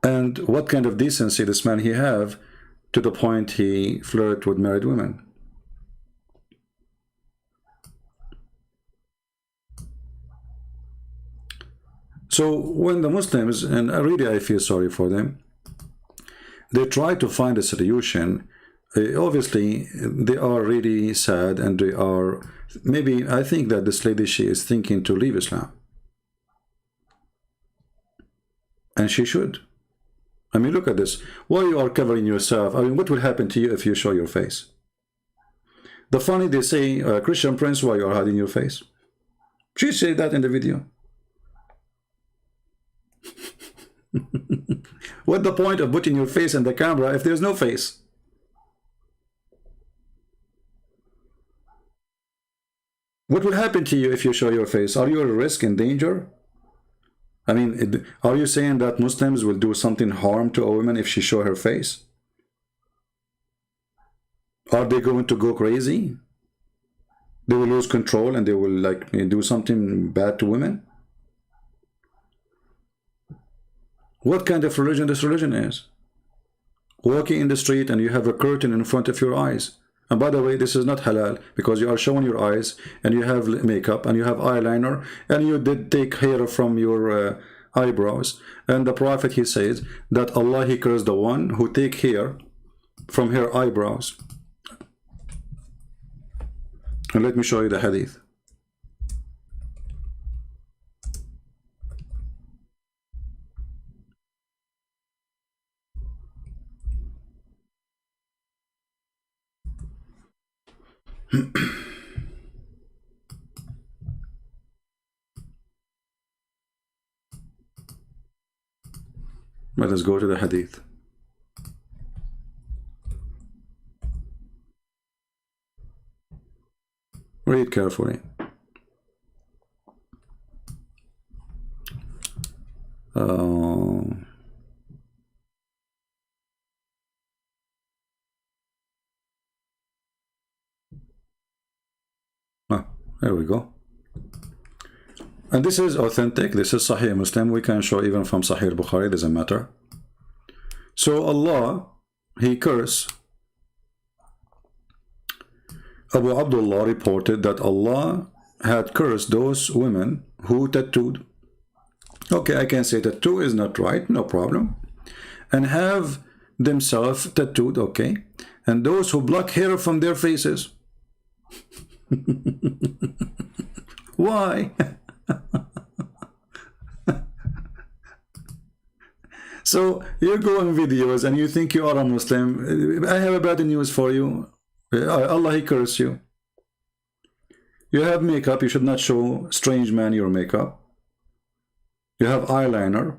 And what kind of decency this man he have to the point he flirt with married women? So when the Muslims, and really I feel sorry for them, they try to find a solution. Obviously, they are really sad, and they are, maybe, I think that this lady, she is thinking to leave Islam. And she should. I mean, look at this. Why you are covering yourself? I mean, what will happen to you if you show your face? The funny, they say, Christian Prince, why you are hiding your face? She said that in the video. What's the point of putting your face in the camera if there's no face? What will happen to you if you show your face? Are you at risk and danger? I mean, are you saying that Muslims will do something harm to a woman if she show her face? Are they going to go crazy? They will lose control and they will like do something bad to women? What kind of religion this religion is? Walking in the street and you have a curtain in front of your eyes. And by the way, this is not halal because you are showing your eyes and you have makeup and you have eyeliner and you did take hair from your eyebrows. And the Prophet, he says that Allah, he cursed the one who take hair from her eyebrows. And let me show you the hadith. Let us go to the hadith. Read carefully. There we go. And this is authentic. This is Sahih Muslim. We can show even from Sahih Bukhari. Doesn't matter. So Allah, he cursed. Abu Abdullah reported that Allah had cursed those women who tattooed. Okay, I can say tattoo is not right, no problem. And have themselves tattooed, okay. And those who block hair from their faces. Why? So you go on videos and you think you are a Muslim. I have a bad news for you. Allah, he curse you. You have makeup. You should not show strange man your makeup. You have eyeliner.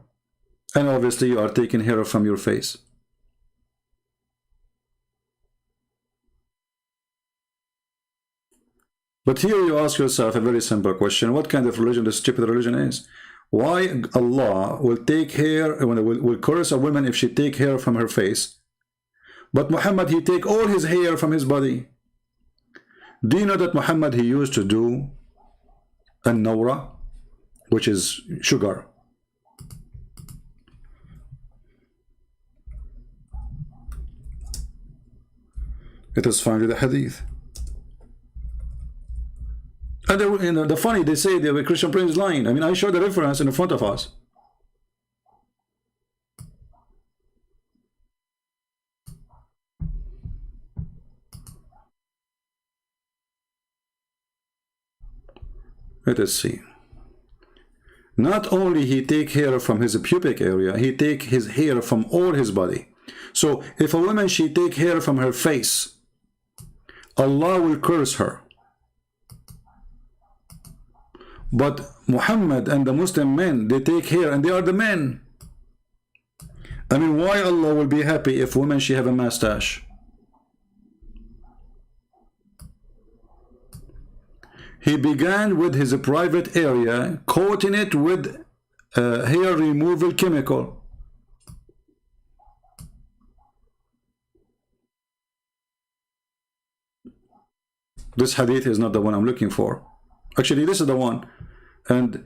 And obviously you are taking hair from your face. But here you ask yourself a very simple question. What kind of religion this stupid religion is? Why Allah will take hair, will curse a woman if she take hair from her face? But Muhammad, he take all his hair from his body. Do you know that Muhammad, he used to do an-nawra, which is sugar? It is found in the hadith. And the funny, they say the Christian Prince is lying. I mean, I showed the reference in front of us. Let us see. Not only he take hair from his pubic area, he take his hair from all his body. So if a woman, she take hair from her face, Allah will curse her. But Muhammad and the Muslim men, they take hair and they are the men. I mean, why Allah will be happy if women, she have a mustache? He began with his private area, coating it with hair removal chemical. This hadith is not the one I'm looking for. Actually, this is the one. And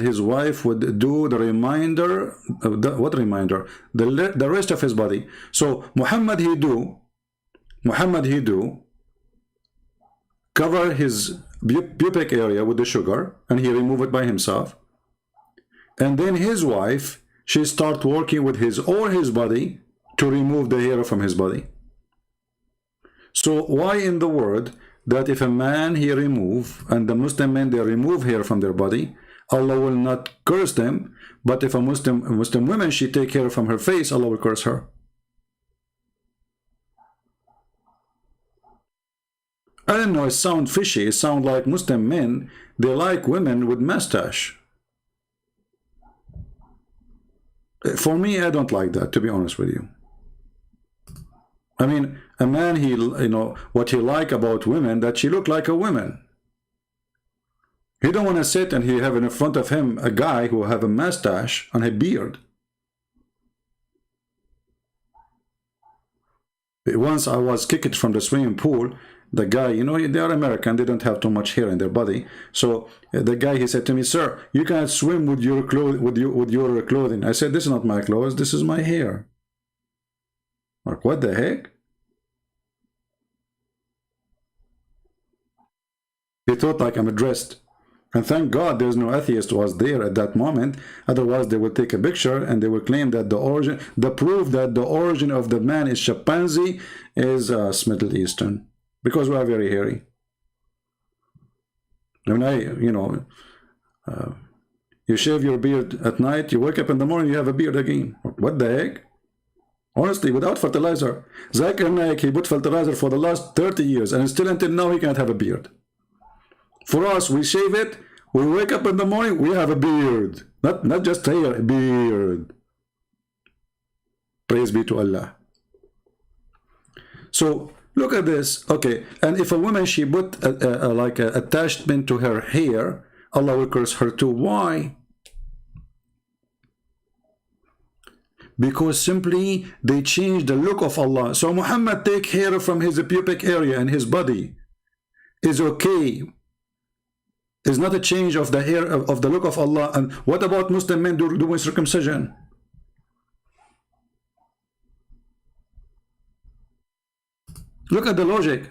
his wife would do the reminder. What reminder? The rest of his body. So Muhammad he do cover his pubic area with the sugar, and he remove it by himself. And then his wife, she start working with all his body to remove the hair from his body. So why in the world that if a man he remove, and the Muslim men they remove hair from their body, Allah will not curse them, but if a Muslim woman she take hair from her face, Allah will curse her? I don't know, it sounds fishy. It sounds like Muslim men, they like women with mustache. For me, I don't like that, to be honest with you. I mean, a man, he, you know, what he like about women, that she look like a woman. He don't want to sit and he have in front of him a guy who have a mustache and a beard. Once I was kicked from the swimming pool. The guy, you know, they are American, they don't have too much hair in their body. So the guy, he said to me, "Sir, you cannot swim with your clothing." I said, "This is not my clothes, this is my hair." Like, what the heck? He thought like I'm dressed. And thank God there's no atheist who was there at that moment. Otherwise they would take a picture and they would claim that the proof that the origin of the man is chimpanzee is Middle Eastern. Because we are very hairy. When you shave your beard at night, you wake up in the morning, you have a beard again. What the heck? Honestly, without fertilizer. Zakir Naik, he put fertilizer for the last 30 years, and still until now he cannot have a beard. For us, we shave it, we wake up in the morning, we have a beard. Not just hair, a beard. Praise be to Allah. So, look at this. Okay, and if a woman, she put like an attachment to her hair, Allah will curse her too. Why? Because simply they change the look of Allah. So Muhammad take hair from his pubic area and his body is okay. It's not a change of the hair of the look of Allah. And what about Muslim men doing circumcision? Look at the logic.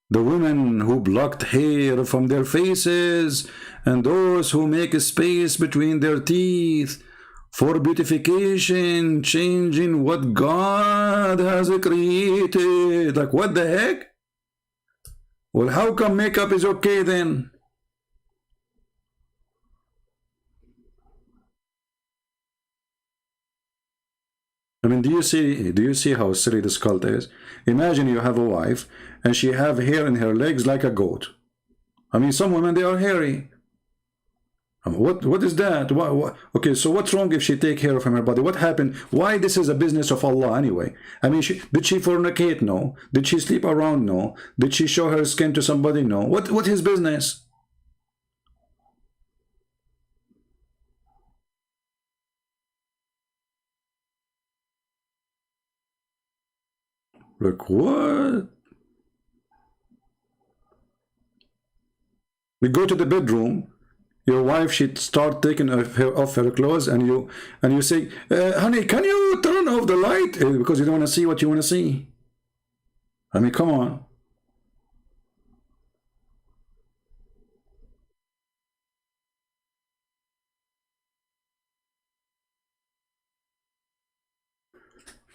The women who blocked hair from their faces and those who make a space between their teeth for beautification, changing what God has created. Like, what the heck? Well, how come makeup is okay then? I mean, do you see how silly this cult is? Imagine you have a wife and she have hair in her legs like a goat. I mean, some women, they are hairy. What is that? Okay, so what's wrong if she take hair from her body? What happened? Why this is a business of Allah anyway? I mean, did she fornicate? No. Did she sleep around? No. Did she show her skin to somebody? No. What his business? Like, what? We go to the bedroom. Your wife, she'd start taking off her clothes, and you say, "Honey, can you turn off the light?" Because you don't want to see what you want to see. I mean, come on.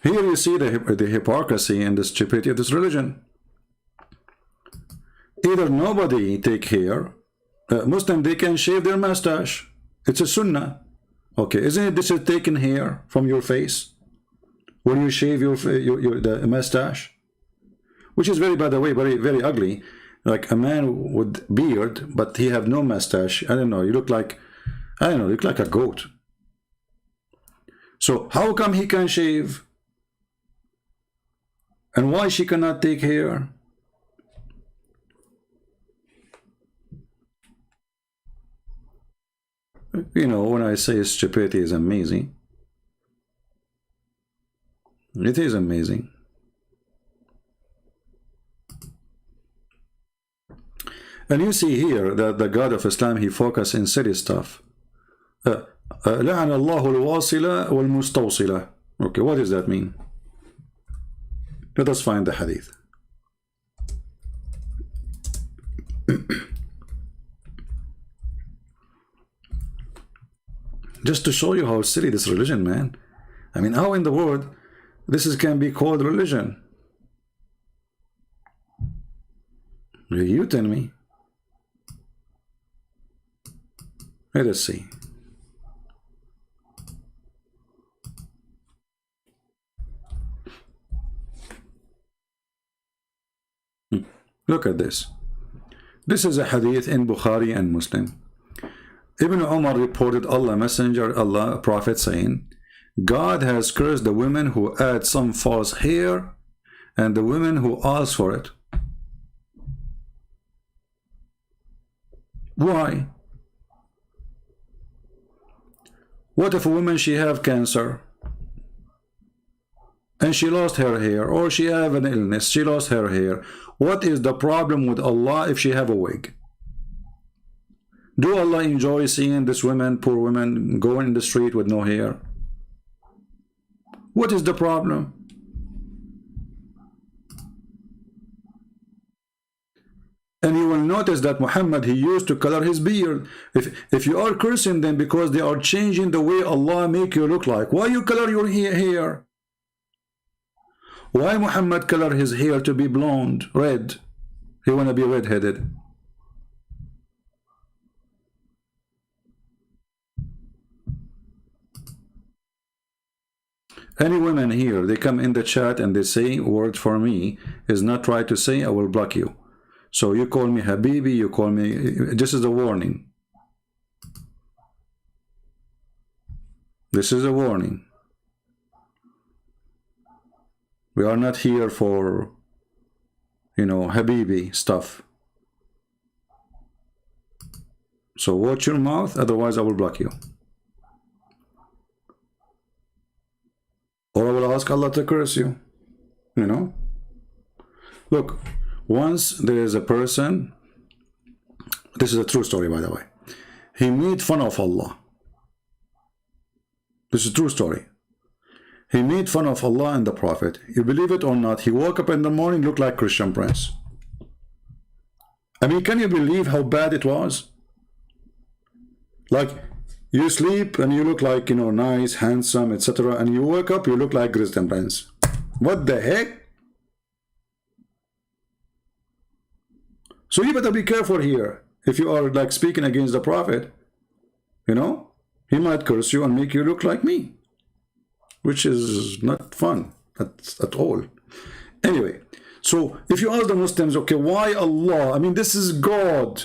Here you see the hypocrisy and the stupidity of this religion. Either nobody take hair, Muslim, they can shave their mustache. It's a sunnah. Okay, isn't it this is taken hair from your face when you shave the mustache? Which is very, by the way, very, very ugly. Like a man with beard, but he have no mustache. I don't know, you look like, I don't know, you look like a goat. So how come he can shave? And why she cannot take hair? You know, when I say stupidity is amazing, it is amazing. And you see here that the God of Islam, he focused in silly stuff. لعن الله الواصلة والمستوصلة. Okay, what does that mean? Let us find the hadith. Just to show you how silly this religion, man. I mean, how in the world this can be called religion? You tell me. Let us see. Look at this. This is a hadith in Bukhari and Muslim. Ibn Umar reported Allah Messenger, Allah Prophet saying, God has cursed the women who add some false hair and the women who ask for it. Why? What if a woman she have cancer and she lost her hair, or she have an illness, she lost her hair? What is the problem with Allah if she have a wig? Do Allah enjoy seeing this woman, poor woman, going in the street with no hair? What is the problem? And you will notice that Muhammad, he used to color his beard. If you are cursing them because they are changing the way Allah make you look like, why you color your hair? Why Muhammad color his hair to be blonde, red? He wanna be red-headed. Any women here, they come in the chat and they say, word for me is not right to say, I will block you. So you call me Habibi, you call me, this is a warning. This is a warning. We are not here for, you know, Habibi stuff. So watch your mouth, otherwise I will block you. Or I will ask Allah to curse you. You know? Look, once there is a person, this is a true story by the way, he made fun of Allah. This is a true story. He made fun of Allah and the Prophet. You believe it or not, he woke up in the morning, looked like Christian Prince. I mean, can you believe how bad it was? Like, you sleep and you look like, you know, nice, handsome, etc. And you wake up, you look like Christian Prince. What the heck? So you better be careful here. If you are like speaking against the Prophet, you know, he might curse you and make you look like me, which is not fun at all. Anyway, so if you ask the Muslims, okay, why Allah? I mean, this is God.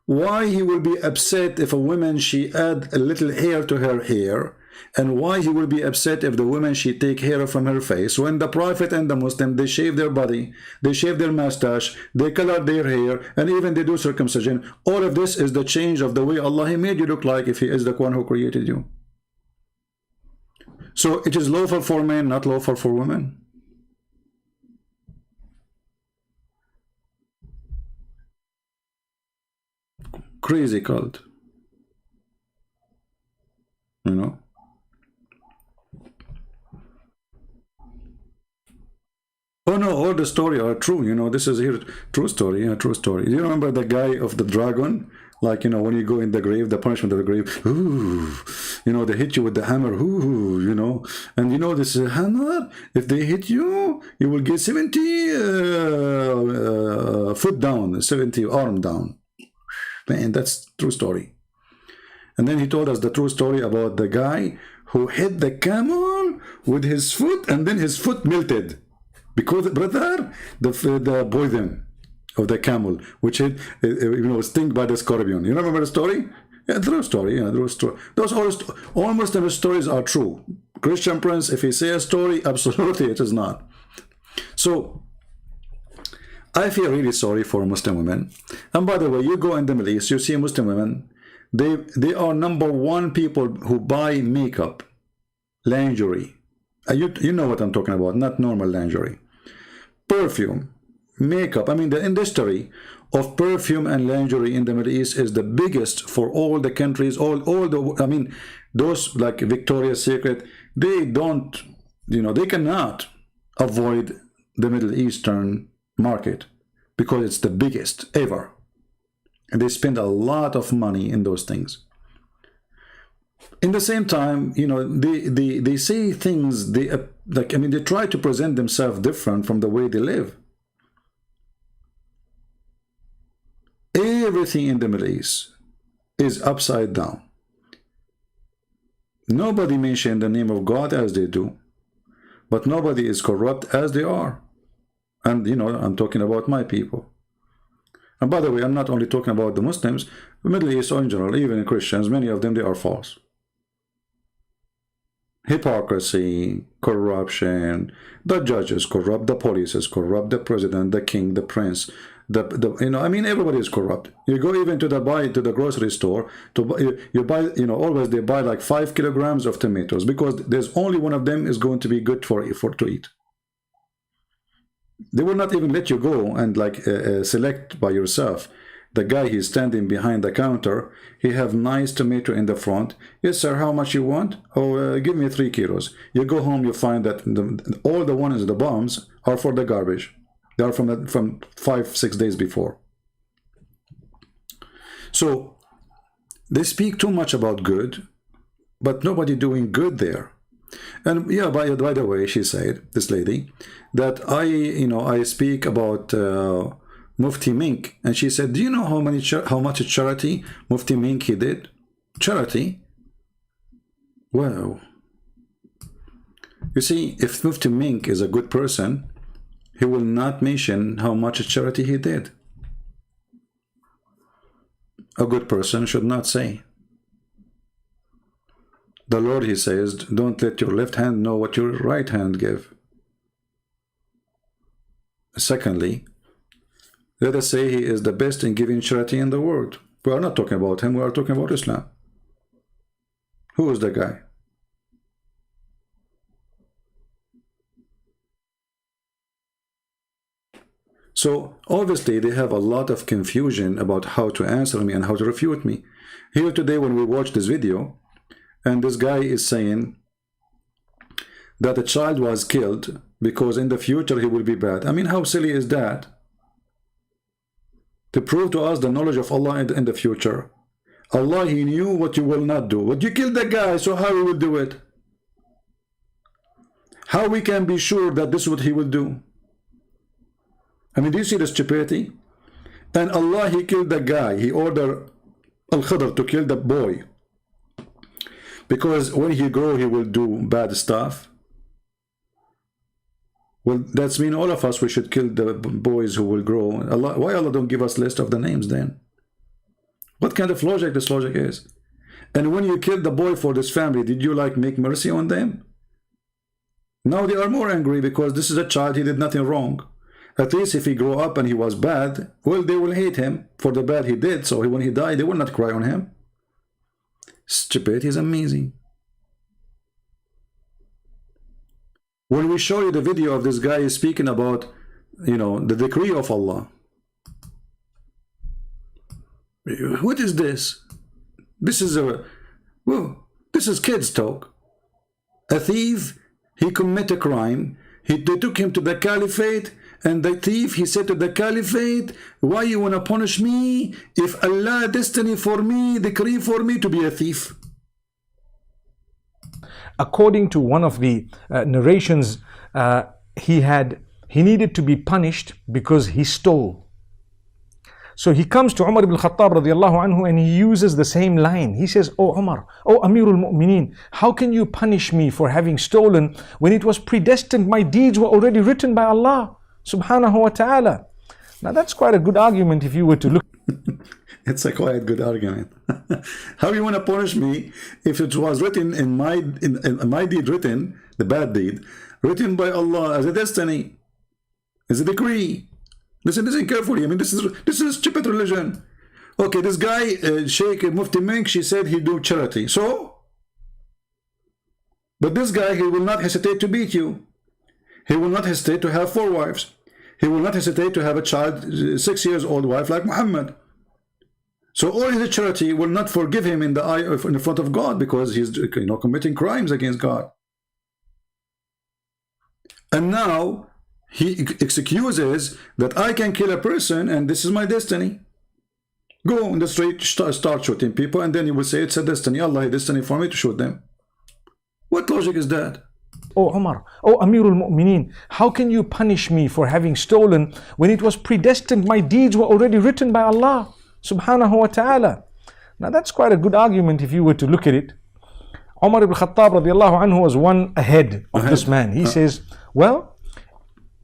Why he will be upset if a woman she add a little hair to her hair, and why he will be upset if the woman she take hair from her face, when the Prophet and the Muslim, they shave their body, they shave their mustache, they color their hair, and even they do circumcision. All of this is the change of the way Allah he made you look like, if he is the one who created you. So it is lawful for men, not lawful for women. Crazy cult, you know. Oh no, all the story are true, you know. This is here true story, yeah, true story. You remember the guy of the dragon, like, you know, when you go in the grave, the punishment of the grave, ooh, you know, they hit you with the hammer, ooh, you know, and you know this hammer, if they hit you, you will get 70 foot down, 70 arm down. Man, that's true story. And then he told us the true story about the guy who hit the camel with his foot, and then his foot melted because, brother, the poison of the camel, which hit, you know, stung by the scorpion. You remember the story? Yeah, true story. Yeah, true story. Those all Muslim stories are true. Christian Prince, if he say a story, absolutely it is not. So I feel really sorry for Muslim women. And by the way, you go in the Middle East, you see Muslim women. They are #1 people who buy makeup, lingerie. You know what I'm talking about, not normal lingerie. Perfume, makeup. I mean, the industry of perfume and lingerie in the Middle East is the biggest for all the countries, all the, I mean, those like Victoria's Secret, they don't, you know, they cannot avoid the Middle Eastern market because it's the biggest ever. And they spend a lot of money in those things. In the same time, you know, they say things, like, I mean, they try to present themselves different from the way they live. Everything in the Middle East is upside down. Nobody mentions the name of God as they do, but nobody is corrupt as they are. And, you know, I'm talking about my people. And by the way, I'm not only talking about the Muslims, the Middle East in general, even Christians, many of them, they are false. Hypocrisy, corruption, the judge is corrupt, the police is corrupt, the president, the king, the prince, you know, I mean, everybody is corrupt. You go even to the grocery store to buy, you buy, you know, always they buy like 5 kilograms of tomatoes because there's only one of them is going to be good to eat. They will not even let you go and like select by yourself. The guy, he's standing behind the counter. He have nice tomato in the front. Yes, sir, how much you want? Oh, give me 3 kilos. You go home, you find that all the ones, the bombs, are for the garbage. They are from 5-6 days before. So they speak too much about good, but nobody doing good there. And yeah, by the way, she said, this lady, that I speak about Mufti Mink, and she said, do you know how much charity Mufti Mink he did? Charity? Wow. You see, if Mufti Mink is a good person, he will not mention how much charity he did. A good person should not say. The Lord, he says, don't let your left hand know what your right hand give. Secondly, let us say he is the best in giving charity in the world. We are not talking about him, we are talking about Islam. Who is the guy? So obviously they have a lot of confusion about how to answer me and how to refute me. Here today when we watch this video, and this guy is saying that a child was killed because in the future he will be bad. I mean, how silly is that? To prove to us the knowledge of Allah in the future. Allah, he knew what you will not do. But you killed the guy, so how he will do it? How we can be sure that this is what he will do? I mean, do you see the stupidity? And Allah, he killed the guy. He ordered Al-Khidr to kill the boy. Because when he grow, he will do bad stuff. Well, that's mean all of us, we should kill the boys who will grow. Allah, why Allah don't give us list of the names then? What kind of logic this logic is? And when you killed the boy for this family, did you like make mercy on them? Now they are more angry because this is a child, he did nothing wrong. At least if he grew up and he was bad, well, they will hate him for the bad he did. So when he died, they will not cry on him. Stupidity is amazing. When we show you the video of this guy speaking about, you know, the decree of Allah. What is this? This is this is kids talk. A thief, he commit a crime. They took him to the caliphate, and the thief, he said to the caliphate, why you want to punish me if Allah destiny for me, decree for me to be a thief? According to one of the narrations, he needed to be punished because he stole. So he comes to Umar ibn Khattab radiallahu anhu and he uses the same line. He says, "Oh Umar, oh Amirul Mu'mineen, how can you punish me for having stolen when it was predestined? My deeds were already written by Allah subhanahu wa ta'ala." Now that's quite a good argument if you were to look. It's a quite good argument. How you want to punish me if it was written in my deed, written, the bad deed, written by Allah as a destiny, as a decree? Listen carefully. I mean, this is stupid religion. Okay, this guy, Sheikh Mufti Menk, she said he do charity. So? But this guy, he will not hesitate to beat you. He will not hesitate to have 4 wives. He will not hesitate to have a child, 6 years old wife like Muhammad. So all his charity will not forgive him in the front of God because he's committing crimes against God. And now he excuses that I can kill a person and this is my destiny. Go on the street, start shooting people, and then you will say it's a destiny. Allah has destiny for me to shoot them. What logic is that? Oh Umar, oh Amirul Mu'mineen, how can you punish me for having stolen when it was predestined? My deeds were already written by Allah subhanahu wa ta'ala. Now that's quite a good argument if you were to look at it. Umar ibn Khattab radiallahu anhu was one ahead of this man. He says, well,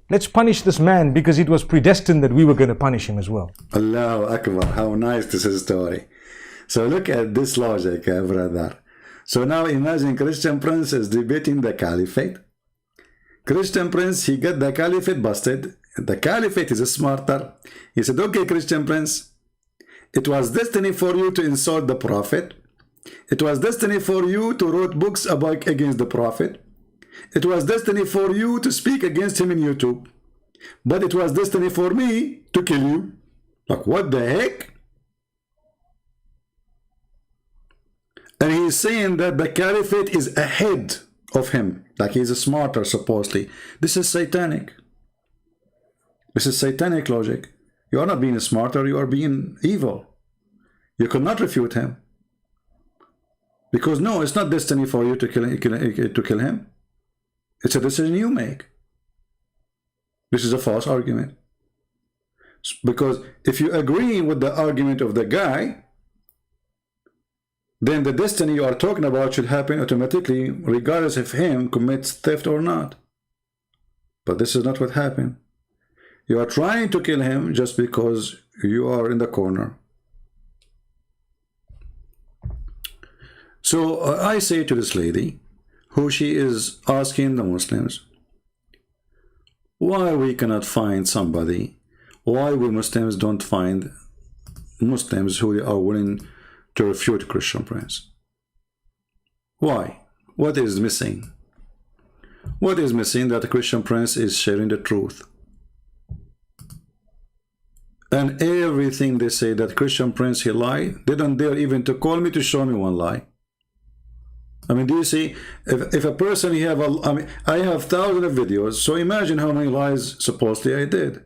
let's punish this man because it was predestined that we were going to punish him as well. Allahu Akbar, how nice this is story. So look at this logic, brother. So now imagine Christian Prince is debating the caliphate. Christian Prince, he got the caliphate busted. The caliphate is smarter. He said, okay, Christian Prince, it was destiny for you to insult the prophet. It was destiny for you to write books against the prophet. It was destiny for you to speak against him in YouTube. But it was destiny for me to kill you. Like, what the heck? And he's saying that the caliphate is ahead of him. Like he's smarter, supposedly. This is satanic. This is satanic logic. You are not being smarter, you are being evil. You cannot refute him. Because no, it's not destiny for you to kill him. It's a decision you make. This is a false argument. Because if you agree with the argument of the guy, then the destiny you are talking about should happen automatically, regardless if him commits theft or not. But this is not what happened. You are trying to kill him just because you are in the corner. So I say to this lady, who she is asking the Muslims, why we cannot find somebody, why we Muslims don't find Muslims who are willing to refute Christian Prince? Why? What is missing? What is missing that the Christian Prince is sharing the truth? And everything they say that Christian Prince he lied, they don't dare even to call me to show me one lie. I mean, do you see, if a person I have thousands of videos, so imagine how many lies supposedly I did.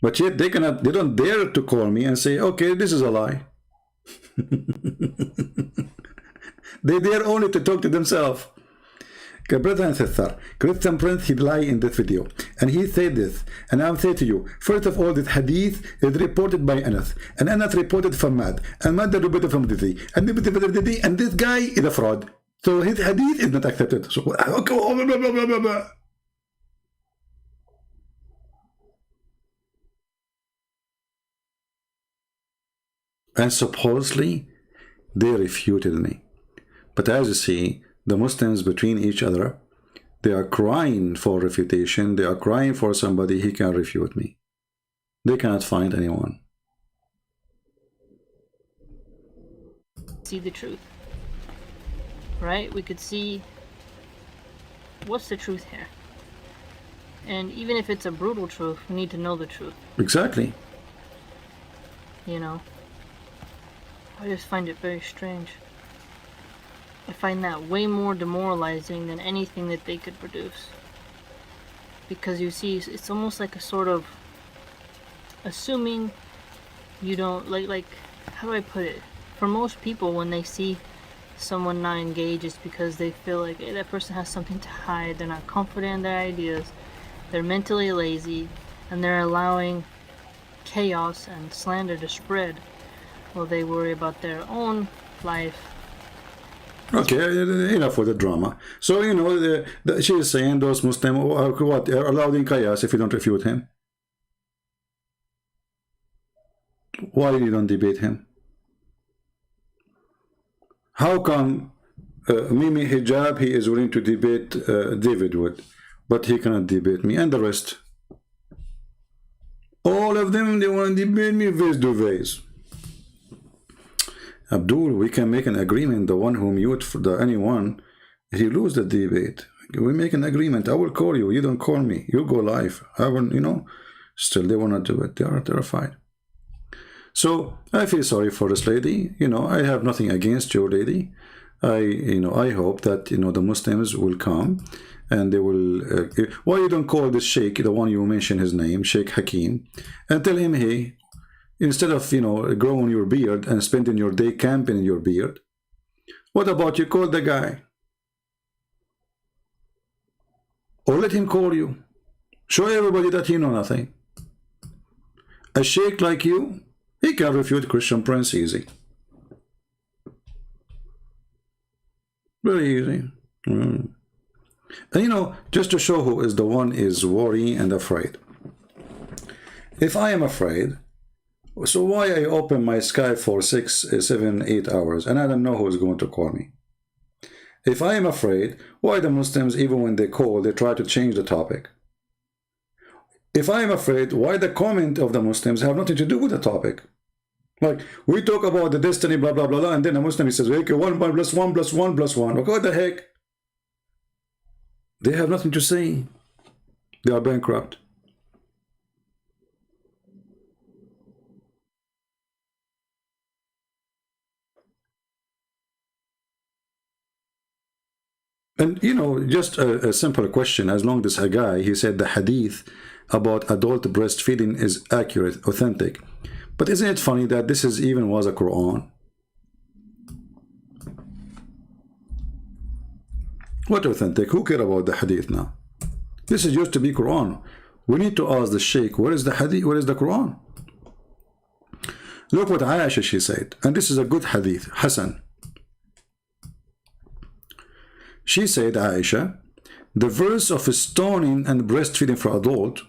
But yet they don't dare to call me and say, okay, this is a lie. They dare only to talk to themselves. Okay, brother and sister, Christian Prince he lied in this video, and he said this, and I'm saying to you, first of all, this hadith is reported by Anas, and Anas reported from Mad, and Mad reported from Didi, and this guy is a fraud, so his hadith is not accepted. So, and supposedly they refuted me. But as you see, the Muslims between each other, they are crying for refutation. They are crying for somebody who can refute me. They cannot find anyone. See the truth, right? We could see what's the truth here. And even if it's a brutal truth, we need to know the truth. Exactly. You know, I just find it very strange. I find that way more demoralizing than anything that they could produce. Because you see, it's almost like a sort of assuming you don't, like how do I put it? For most people, when they see someone not engage is because they feel like, hey, that person has something to hide. They're not confident in their ideas. They're mentally lazy, and they're allowing chaos and slander to spread while they worry about their own life. Okay, enough for the drama. So, you know, she is saying those Muslims are allowed in chaos if you don't refute him. Why you don't debate him? How come Mimi Hijab, he is willing to debate David Wood, but he cannot debate me, and the rest? All of them, they want to debate me face to face. Abdul, we can make an agreement. The one who mute for anyone, he lose the debate. We make an agreement. I will call you. You don't call me. You go live. I will, you know. Still, they want to do it. They are terrified. So I feel sorry for this lady. You know, I have nothing against your lady. I hope that, you know, the Muslims will come and they will. Why you don't call this sheikh, the one you mentioned his name, Sheikh Hakim, and tell him, hey, instead of, you know, growing your beard and spending your day camping in your beard, what about you call the guy? Or let him call you. Show everybody that he know nothing. A sheikh like you, he can refute Christian Prince easy. Very easy. And you know, just to show who is the one is worrying and afraid. If I am afraid, so why I open my Skype for 6, 7, 8 hours and I don't know who is going to call me? If I am afraid, why the Muslims, even when they call, they try to change the topic? If I am afraid, why the comment of the Muslims have nothing to do with the topic? Like, we talk about the destiny, blah, blah, blah, blah, and then a Muslim says, okay, 1 plus 1 plus 1 plus 1. Okay, what the heck? They have nothing to say. They are bankrupt. And, you know, just a simple question. As long as a guy, he said the hadith about adult breastfeeding is accurate, authentic. But isn't it funny that this is even was a Quran? What authentic? Who care about the hadith now? This is used to be Quran. We need to ask the sheikh, where is the hadith? Where is the Quran? Look what Aisha, she said. And this is a good hadith, Hassan. She said, Aisha, the verse of stoning and breastfeeding for adult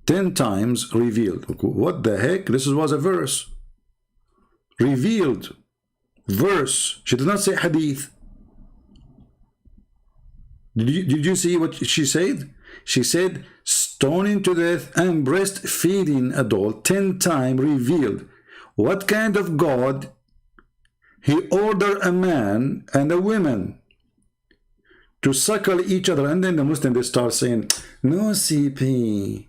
10 times revealed. What the heck? This was a verse. Revealed. Verse. She did not say hadith. Did you see what she said? She said, stoning to death and breastfeeding adult 10 times revealed. What kind of God? He ordered a man and a woman to suckle each other, and then the Muslim, they start saying, no CP,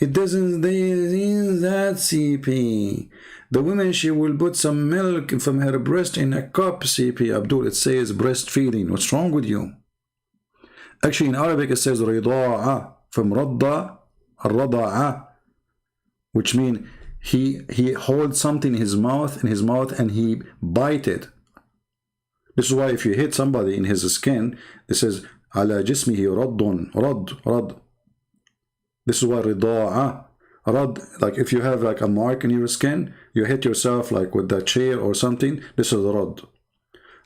it doesn't mean that CP. The woman, she will put some milk from her breast in a cup, CP. Abdul, it says breastfeeding. What's wrong with you? Actually, in Arabic, it says rida'a, from radda, al-rada'a, which means he holds something in his mouth, and he bite it. This is why if you hit somebody in his skin, this says ala jismihi raddun, rad. This is why rida'a, rad, like if you have like a mark in your skin, you hit yourself like with the chair or something, this is rad.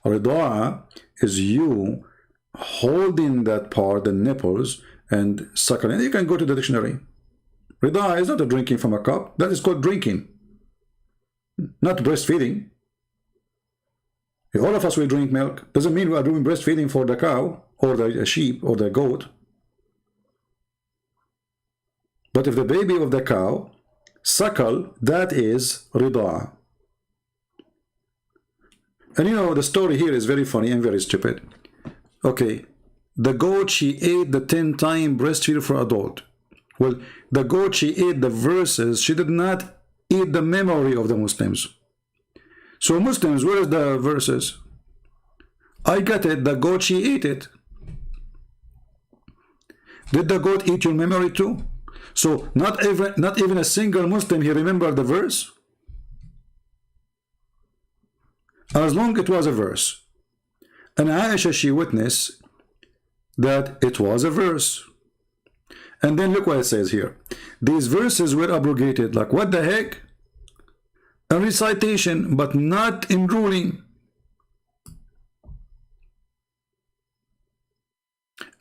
Rida'a is you holding that part, the nipples, and suckling. You can go to the dictionary. Rida'a is not a drinking from a cup. That is called drinking, not breastfeeding. If all of us will drink milk, doesn't mean we are doing breastfeeding for the cow or the sheep or the goat. But if the baby of the cow suckle, that is rida'a. And you know, the story here is very funny and very stupid. Okay, the goat, she ate the 10 times breastfeed for adult. Well, the goat, she ate the verses. She did not eat the memory of the Muslims. So Muslims, where is the verses? I got it, the goat, she ate it. Did the goat eat your memory too? So not even a single Muslim, he remembered the verse. As long as it was a verse. And Aisha, she witnessed that it was a verse. And then look what it says here. These verses were abrogated. Like, what the heck? A recitation, but not in ruling.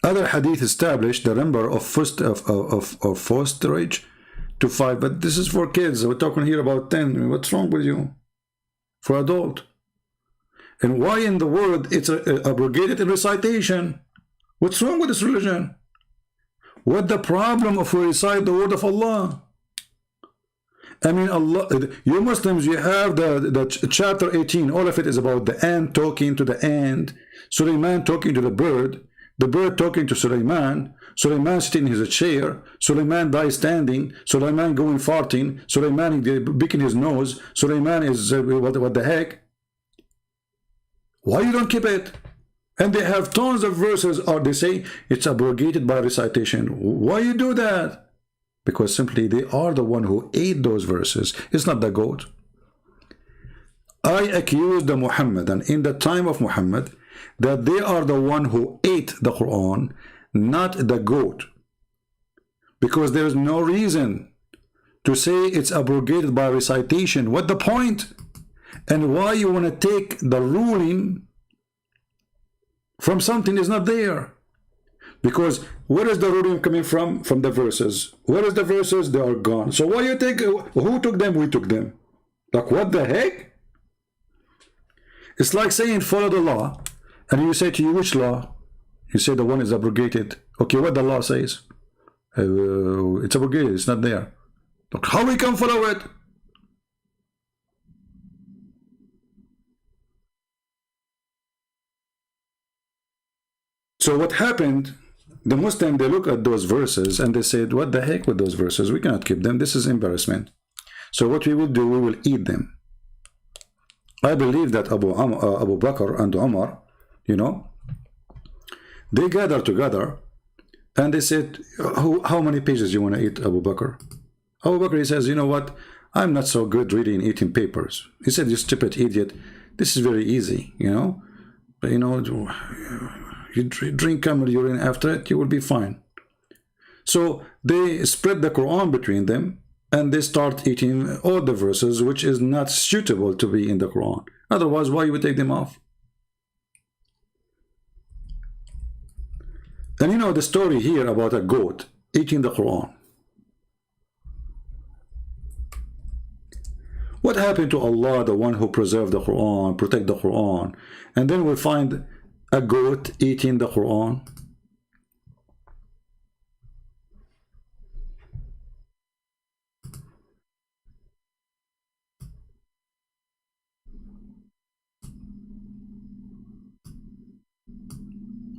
Other hadith established the number of fosterage to 5, but this is for kids. We're talking here about 10. I mean, what's wrong with you? For adult. And why in the world it's abrogated in recitation? What's wrong with this religion? What the problem if we recite the word of Allah? I mean, Allah, you Muslims, you have the chapter 18, all of it is about the ant talking to the ant, Sulaiman talking to the bird talking to Sulaiman, Sulaiman sitting in his chair, Sulaiman die standing, Sulaiman going farting, Sulaiman picking his nose, Sulaiman is, what the heck? Why you don't keep it? And they have tons of verses, or they say it's abrogated by recitation. Why you do that? Because simply they are the one who ate those verses. It's not the goat. I accused the Muhammadan in the time of Muhammad that they are the one who ate the Quran, not the goat. Because there is no reason to say it's abrogated by recitation. What the point? And why you want to take the ruling from something is not there? Because where is the ruling coming from? From the verses. Where is the verses? They are gone. So why you take, who took them? We took them. Like, what the heck? It's like saying follow the law, and you say to you, which law? You say the one is abrogated. Okay, what the law says? It's abrogated, it's not there. Look, how we can follow it? So what happened, the Muslim, they look at those verses and they said, what the heck with those verses? We cannot keep them. This is embarrassment. So what we will do, we will eat them. I believe that Abu Bakr and Umar, you know, they gathered together and they said, how many pages do you want to eat, Abu Bakr? Abu Bakr, he says, you know what? I'm not so good reading and eating papers. He said, you stupid idiot. This is very easy, you know. But, you know, you drink camel urine after it, you will be fine. So they spread the Quran between them and they start eating all the verses which is not suitable to be in the Quran. Otherwise, why you would take them off? And you know the story here about a goat eating the Quran. What happened to Allah, the one who preserved the Quran, protect the Quran, and then we find a goat eating the Quran?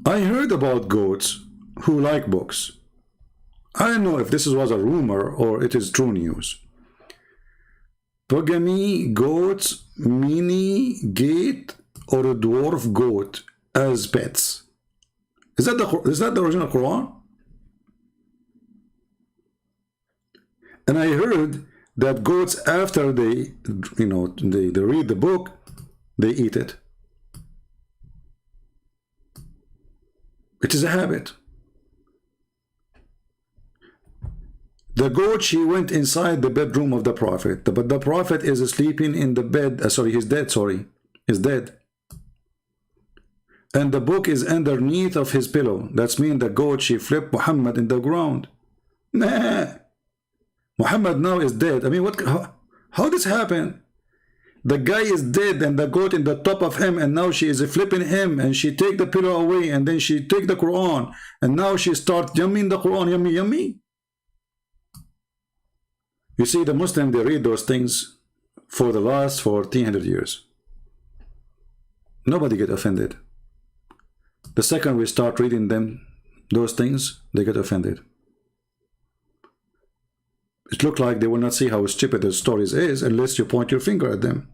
I heard about goats who like books. I don't know if this was a rumor or it is true news. Polygamy, goats, mini gate, or a dwarf goat as pets. Is that the original Quran? And I heard that goats, after they, you know, they read the book, they eat it. It is a habit. The goat, she went inside the bedroom of the Prophet, but the Prophet is sleeping in the bed. He's dead. He's dead. And the book is underneath of his pillow. That's mean the goat, she flipped Muhammad in the ground. Nah. Muhammad now is dead. I mean, how this happened? The guy is dead and the goat in the top of him, and now she is flipping him, and she take the pillow away, and then she take the Quran, and now she start yumming the Quran, yummy, yummy. You see, the Muslim, they read those things for the last 1400 years. Nobody get offended. The second we start reading them, those things, they get offended. It looks like they will not see how stupid the stories is unless you point your finger at them.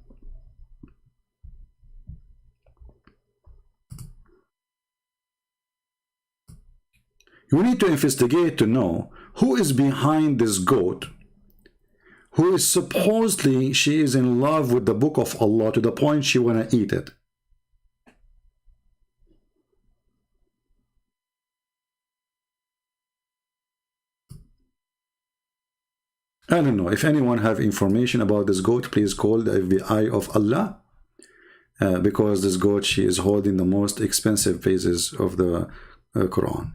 You need to investigate to know who is behind this goat, who is supposedly she is in love with the book of Allah to the point she wanna eat it. I don't know. If anyone have information about this goat, please call the FBI of Allah. Because this goat, she is holding the most expensive pages of the Quran.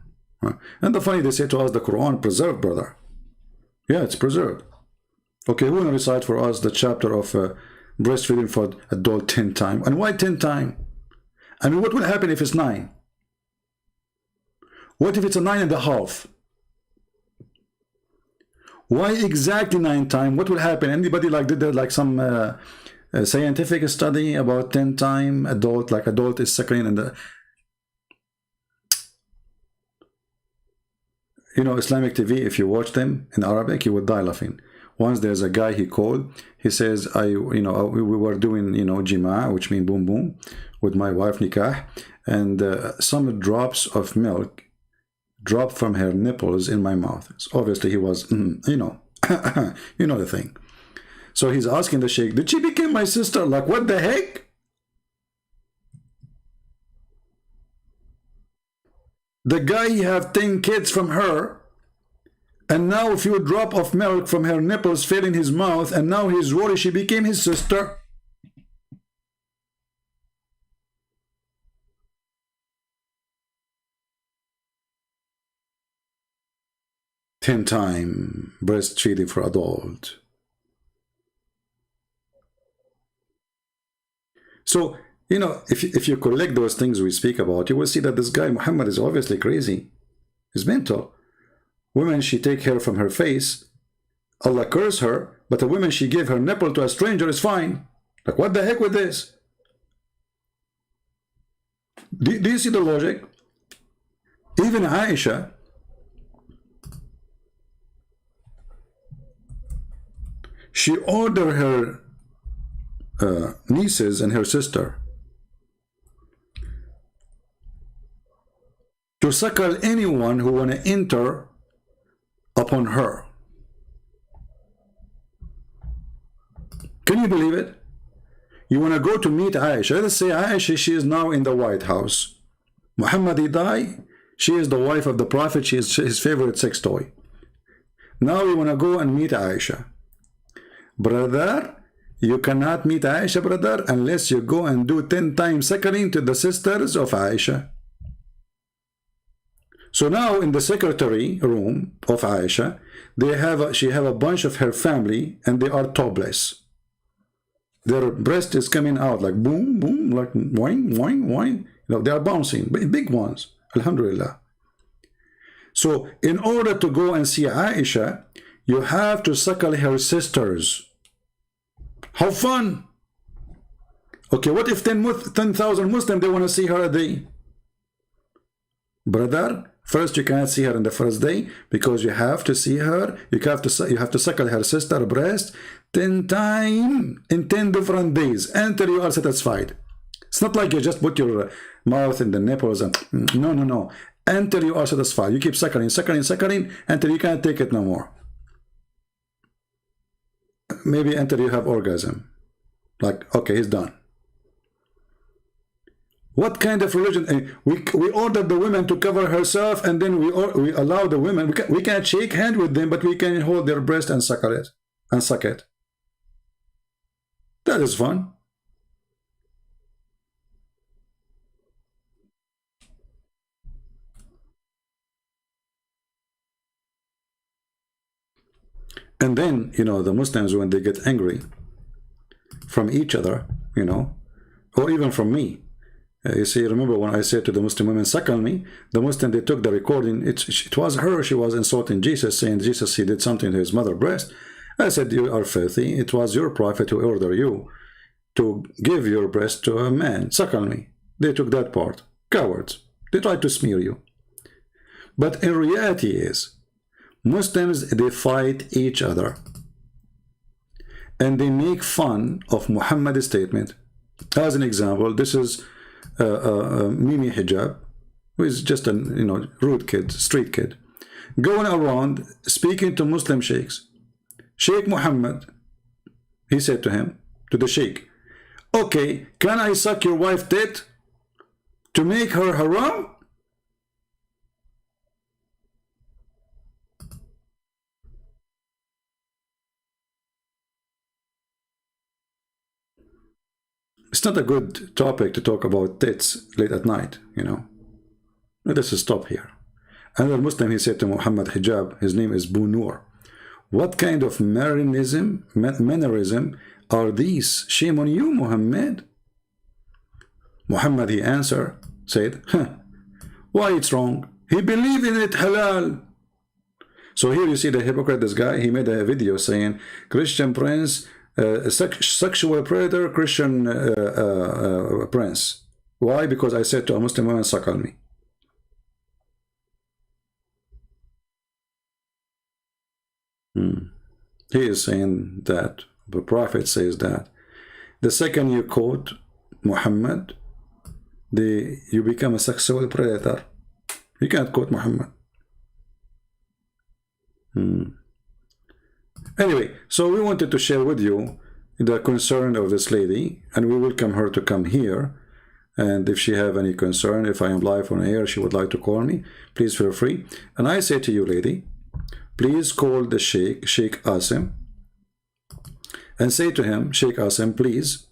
And the funny, they say to us, the Quran preserved, brother. Yeah, it's preserved. Okay, who will recite for us the chapter of breastfeeding for adult 10 times? And why 10 times? I mean, what will happen if it's 9? What if it's a 9.5? Why exactly 9 times? What will happen? Anybody like did there like some scientific study about 10 times adult, like adult is suckling, and the, you know, Islamic TV, if you watch them in Arabic, you would die laughing. Once there's a guy he called, he says, we were doing, jima, which means boom boom, with my wife nikah, and some drops of milk dropped from her nipples in my mouth. So obviously he was, you know the thing. So he's asking the sheikh, did she become my sister? Like, what the heck? The guy, he have 10 kids from her, and now a few drop of milk from her nipples fell in his mouth, and now he's worried she became his sister. Ten time breastfeeding for adult. So, if you collect those things we speak about, you will see that this guy, Muhammad, is obviously crazy. He's mental. Women, she take hair from her face. Allah curse her, but a woman, she give her nipple to a stranger is fine. Like, what the heck with this? Do you see the logic? Even Aisha, she ordered her nieces and her sister to suckle anyone who want to enter upon her. Can you believe it? You want to go to meet Aisha. Let's say Aisha, she is now in the White House. Muhammad, he died. She is the wife of the Prophet. She is his favorite sex toy. Now you want to go and meet Aisha. Brother, you cannot meet Aisha, brother, unless you go and do 10 times suckling to the sisters of Aisha. So now in the secretary room of Aisha, she have a bunch of her family, and they are topless. Their breast is coming out like boom, boom, like wine, wine, wine. They are bouncing, big ones. Alhamdulillah. So in order to go and see Aisha, you have to suckle her sisters. How fun! Okay, what if 10,000 Muslims, they want to see her a day? Brother, first you cannot see her in the first day, because you have to see her, you have to suckle her sister breast 10 times in 10 different days until you are satisfied. It's not like you just put your mouth in the nipples and no. Until you are satisfied. You keep suckling until you can't take it no more. Maybe until you have orgasm. Like, okay, he's done. What kind of religion? We order the women to cover herself, and then we allow the women. We can't shake hand with them, but we can hold their breast and suck it. That is fun. And then, the Muslims, when they get angry from each other, or even from me, you see, remember when I said to the Muslim women, suckle me, the Muslim, they took the recording, it was her, she was insulting Jesus, saying Jesus, he did something to his mother's breast. I said, you are filthy, it was your prophet who ordered you to give your breast to a man, suckle me. They took that part. Cowards. They tried to smear you. But in reality is, Muslims, they fight each other, and they make fun of Muhammad's statement. As an example, this is Mimi Hijab, who is just a rude kid, street kid, going around speaking to Muslim sheikhs. Sheikh Muhammad, he said to him, to the sheikh, okay, can I suck your wife's tit to make her haram? it's not a good topic to talk about tits late at night, you know. Let us stop here. Another Muslim, he said to Muhammad Hijab, his name is Bunur, what kind of mannerism are these? Shame on you, Muhammad. Muhammad, he answered, said, huh, why it's wrong? He believed in it halal. So here you see the hypocrite, this guy, he made a video saying, Christian prince, sexual predator, Christian prince. Why? Because I said to a Muslim woman, suckle me. He is saying that, the Prophet says that. The second you quote Muhammad, you become a sexual predator. You can't quote Muhammad. Anyway, so we wanted to share with you the concern of this lady, and we welcome her to come here. And if she have any concern, if I am live on air, she would like to call me, please feel free. And I say to you, lady, please call the Sheikh, Sheikh Asim, and say to him, Sheikh Asim, please,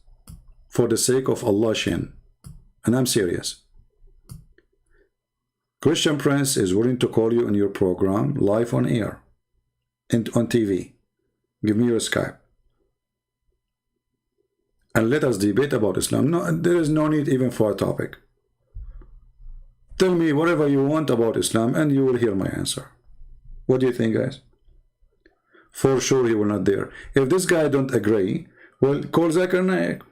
for the sake of Allah, Shin, and I'm serious, Christian Prince is willing to call you in your program live on air and on TV. Give me your Skype and let us debate about Islam. No, there is no need even for a topic. Tell me whatever you want about Islam and you will hear my answer. What do you think, guys? For sure he will not dare. If this guy don't agree, well, call Zakir Naik.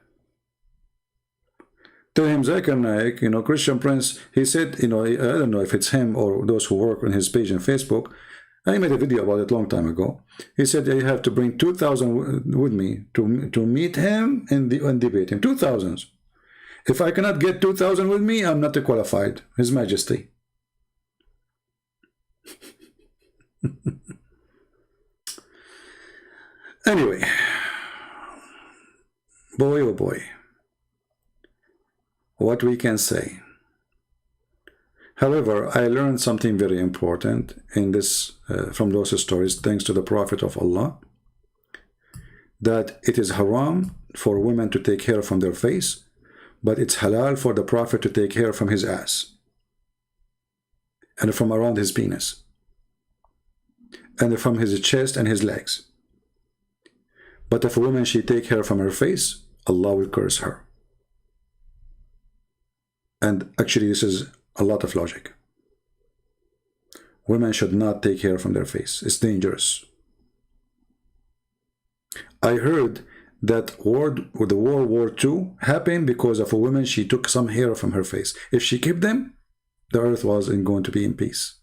Tell him, Zakir Naik, you know, Christian Prince, he said, you know, I don't know if it's him or those who work on his page on Facebook. I made a video about it a long time ago. He said, you have to bring 2,000 with me to meet him and debate him. 2,000. If I cannot get 2,000 with me, I'm not qualified. His Majesty. Anyway, boy oh boy, what we can say. However, I learned something very important in this from those stories, thanks to the Prophet of Allah, that it is haram for women to take hair from their face, but it's halal for the Prophet to take hair from his ass and from around his penis and from his chest and his legs. But if a woman, she take hair from her face, Allah will curse her. And actually this is a lot of logic. Women should not take hair from their face. It's dangerous. I heard that World War II happened because of a woman, she took some hair from her face. If she kept them, the earth wasn't going to be in peace.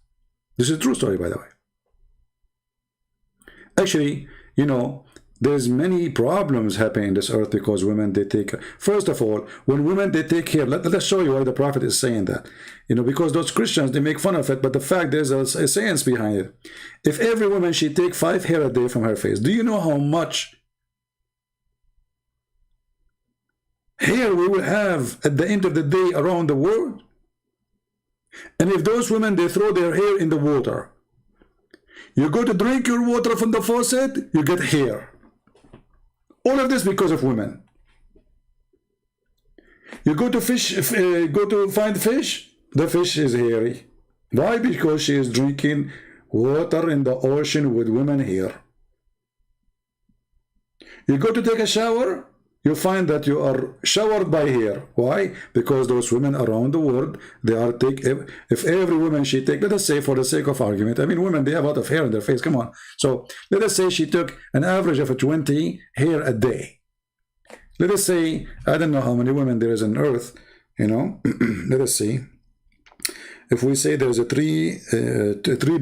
This is a true story, by the way. Actually, you know, there's many problems happening in this earth because women, they take, first of all, when women, they take hair, let us show you why the Prophet is saying that. You know, because those Christians, they make fun of it, but the fact, there's a science behind it. If every woman, she take 5 hair a day from her face, do you know how much hair we will have at the end of the day around the world? And if those women, they throw their hair in the water, you go to drink your water from the faucet, you get hair. All of this because of women. You go to fish, go to find fish, the fish is hairy. Why? Because she is drinking water in the ocean with women hair. You go to take a shower, you find that you are showered by hair. Why? Because those women around the world, they are if every woman she take, let us say for the sake of argument, I mean women, they have a lot of hair in their face, come on. So let us say she took an average of 20 hair a day. Let us say, I don't know how many women there is on earth, you know, let us see. If we say there's a 3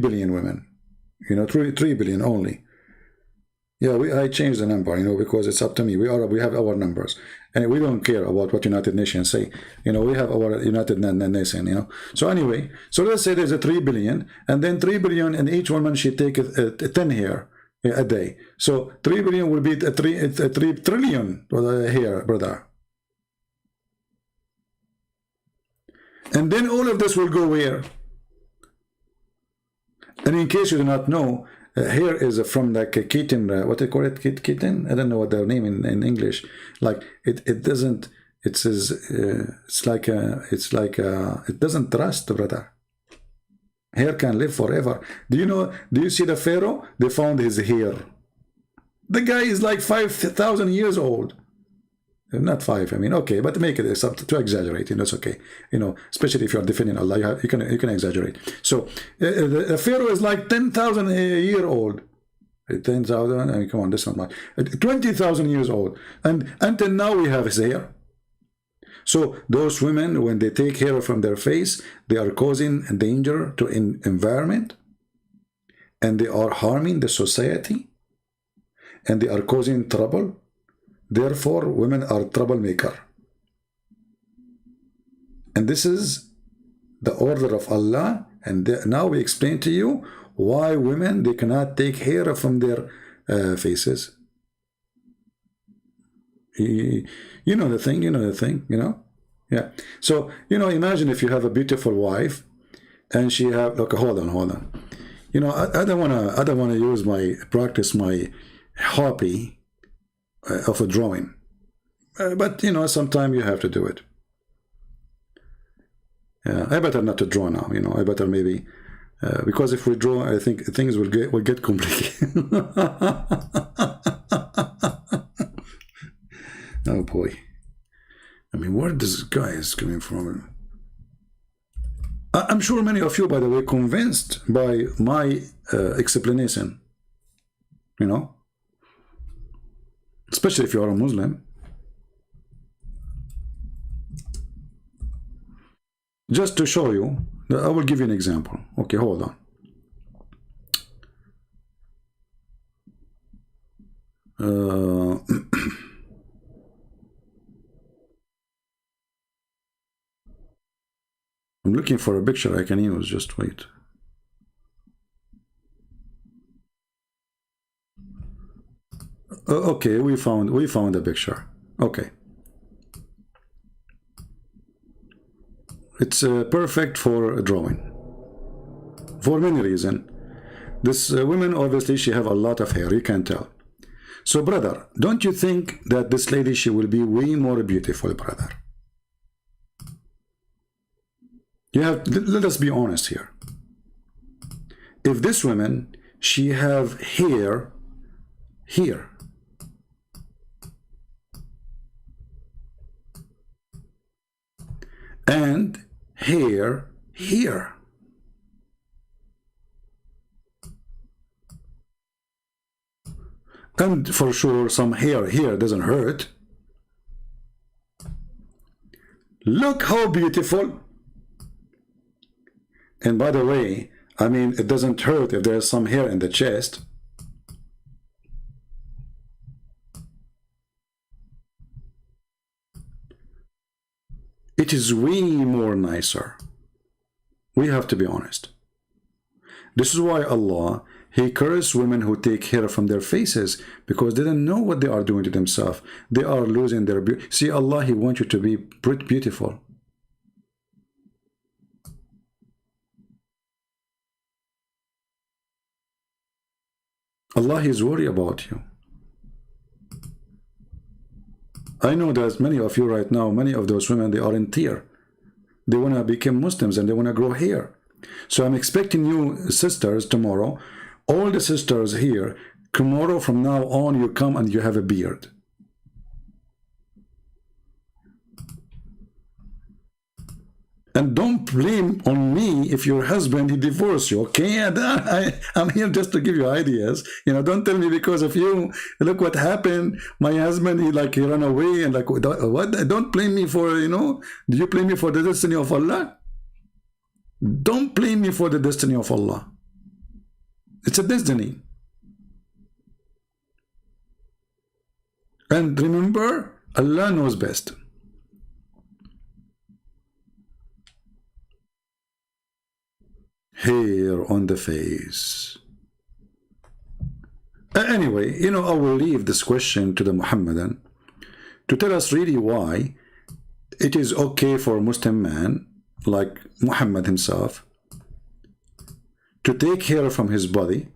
billion women, you know, 3 billion only. Yeah, I changed the number, you know, because it's up to me. We have our numbers, and we don't care about what United Nations say. You know, we have our United Nations, you know. So anyway, so let's say there's a 3 billion, and then 3 billion, and each woman she take 10 hair a day. So 3 billion will be a 3 trillion hair, brother. And then all of this will go where? And in case you do not know, hair is from like a kitten, what they call it, kitten? I don't know what their name in English. Like it doesn't, It says it doesn't rust, brother. Hair can live forever. Do you see the Pharaoh? They found his hair. The guy is like 5,000 years old. Not five, I mean, okay, but make it to exaggerate, it's okay, especially if you're defending Allah, you can exaggerate. So the Pharaoh is like 10,000 a year old. 10,000, I mean, come on, this one, 20,000 years old, and until now we have his hair. So those women, when they take hair from their face, they are causing danger to environment, and they are harming the society, and they are causing trouble. Therefore, women are troublemaker. And this is the order of Allah. And now we explain to you why women, they cannot take hair from their faces. You know the thing, Yeah. So, imagine if you have a beautiful wife and she have, look, hold on. I don't want to practice my hobby of a drawing, but sometimes you have to do it. Yeah, I better not to draw now. I better maybe because if we draw, I think things will get complicated. Oh boy, I mean, where this guy is coming from? I'm sure many of you, by the way, convinced by my explanation. Especially if you are a Muslim. Just to show you, I will give you an example. Okay, hold on. I'm looking for a picture I can use, just wait. Okay, we found a picture. Okay, it's perfect for a drawing for many reasons. This woman, obviously she have a lot of hair, you can tell. So brother, don't you think that this lady, she will be way more beautiful, brother? Let us be honest here. If this woman, she have hair here, and hair here, and for sure some hair here doesn't hurt. Look how beautiful. And by the way, I mean, it doesn't hurt if there's some hair in the chest. It is way more nicer. We have to be honest. This is why Allah, He cursed women who take hair from their faces, because they don't know what they are doing to themselves. They are losing their beauty. See, Allah, He wants you to be beautiful. Allah is worried about you. I know there's many of you right now, many of those women, they are in tear. They want to become Muslims and they want to grow hair. So I'm expecting you sisters tomorrow, all the sisters here, tomorrow from now on, you come and you have a beard. And don't blame on me if your husband, he divorced you, okay? I'm here just to give you ideas. Don't tell me because of you, look what happened. My husband, he ran away and what? Don't blame me for, do you blame me for the destiny of Allah? Don't blame me for the destiny of Allah. It's a destiny. And remember, Allah knows best. Hair on the face. Anyway, I will leave this question to the Muhammadan to tell us really why it is okay for a Muslim man like Muhammad himself to take hair from his body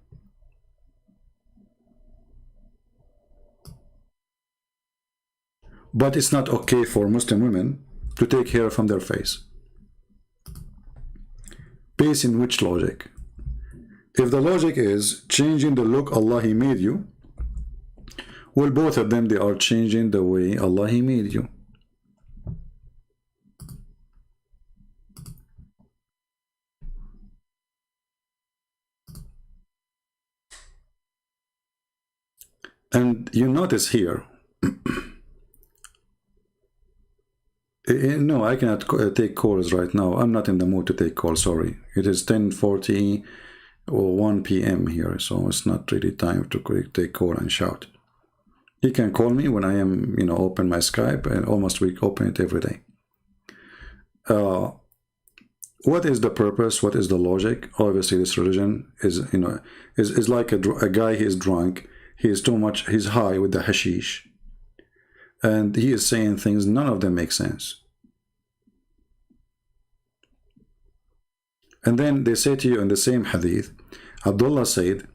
but it's not okay for Muslim women to take hair from their face. Based in which logic? If the logic is changing the look Allah He made you, well, both of them, they are changing the way Allah He made you. And you notice here, no, I cannot take calls right now. I'm not in the mood to take calls, sorry. It is 10:40 or 1 p.m. here, so it's not really time to take call and shout. You can call me when I am, you know, open my Skype, and almost we open it every day. What is the purpose? What is the logic? Obviously, this religion is, you know, is like a guy. He is drunk. He is too much. He's high with the hashish, and he is saying things. None of them make sense. And then they say to you in the same hadith, Abdullah said,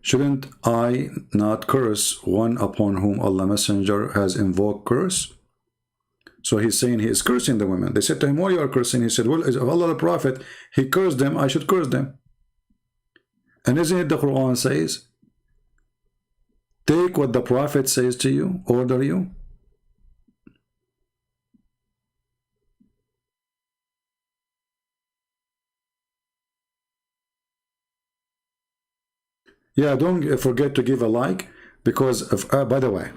"Shouldn't I not curse one upon whom Allah Messenger has invoked curse?" So he's saying he is cursing the women. They said to him, "Why you are cursing?" He said, "Well, if Allah the Prophet, he cursed them, I should curse them." And isn't it the Quran says, take what the Prophet says to you, order you? Yeah, don't forget to give a like, because of, by the way,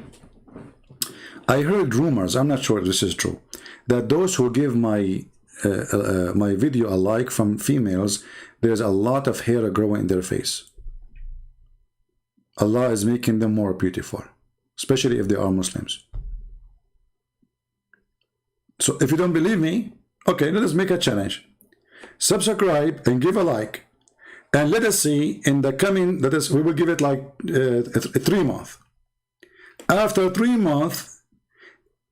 I heard rumors, I'm not sure if this is true, that those who give my my video a like from females, there's a lot of hair growing in their face. Allah is making them more beautiful, especially if they are Muslims. So if you don't believe me, okay, let us make a challenge. Subscribe and give a like, and let us see in the coming, we will give it like 3 months. After 3 months,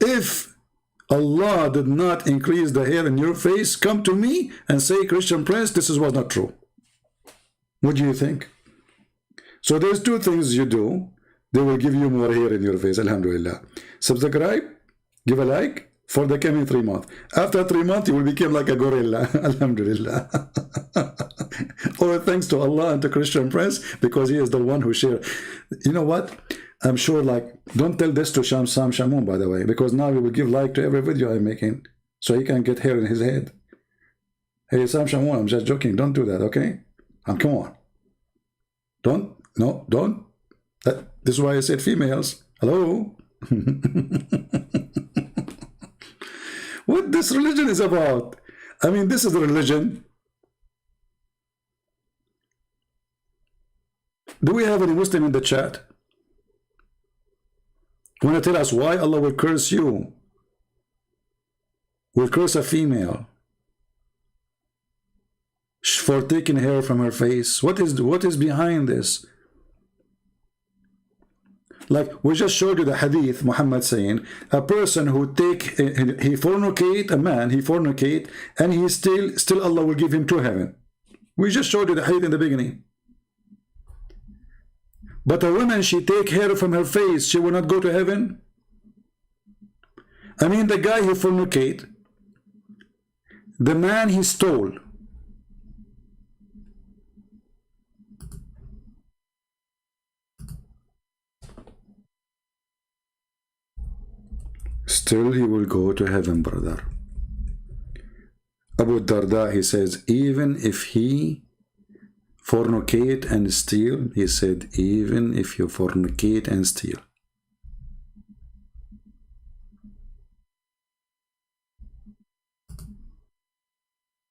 if Allah did not increase the hair in your face, come to me and say, Christian Prince, this was not true. What do you think? So there's 2 things you do. They will give you more hair in your face, alhamdulillah. Subscribe, give a like for the coming 3 months. After 3 months, you will become like a gorilla, alhamdulillah. All thanks to Allah and to Christian Prince, because he is the one who shared. You know what? I'm sure, like, don't tell this to Sam Shamoun, by the way, because now he will give like to every video I'm making, so he can get hair in his head. Hey, Sam Shamoun, I'm just joking. Don't do that, okay? Come on. Don't. No, don't. This is why I said females. Hello? What this religion is about? I mean, this is the religion. Do we have any Muslim in the chat? Want to tell us why Allah will curse you? Will curse a female for taking hair from her face? What is behind this? Like we just showed you the hadith, Muhammad saying, a person who he fornicate, a man, he fornicate, and he still Allah will give him to heaven. We just showed you the hadith in the beginning. But a woman, she take hair from her face, she will not go to heaven? I mean, the guy who fornicate, the man he stole, still he will go to heaven, brother. Abu Darda, he says, even if he fornicate and steal, he said, even if you fornicate and steal.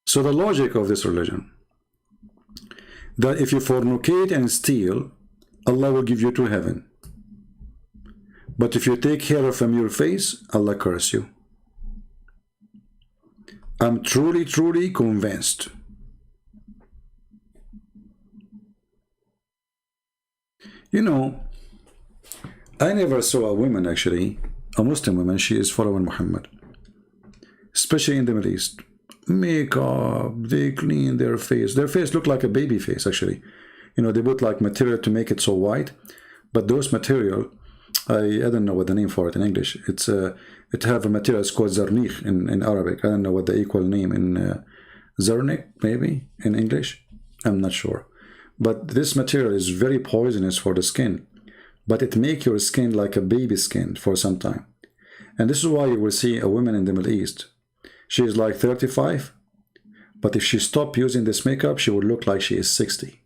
So the logic of this religion, that if you fornicate and steal, Allah will give you to heaven. But if you take hair from your face, Allah curse you. I'm truly convinced. You know, I never saw a woman, actually, a Muslim woman, she is following Muhammad, especially in the Middle East. Makeup, they clean their face. Their face look like a baby face, actually. You know, they put like material to make it so white, but those material I don't know what the name for it in English. It have a material. It's called zarnikh in Arabic. I don't know what the equal name in zarnik maybe in English. I'm not sure. But this material is very poisonous for the skin. But it makes your skin like a baby skin for some time. And this is why you will see a woman in the Middle East. She is like 35, but if she stopped using this makeup, she would look like she is 60.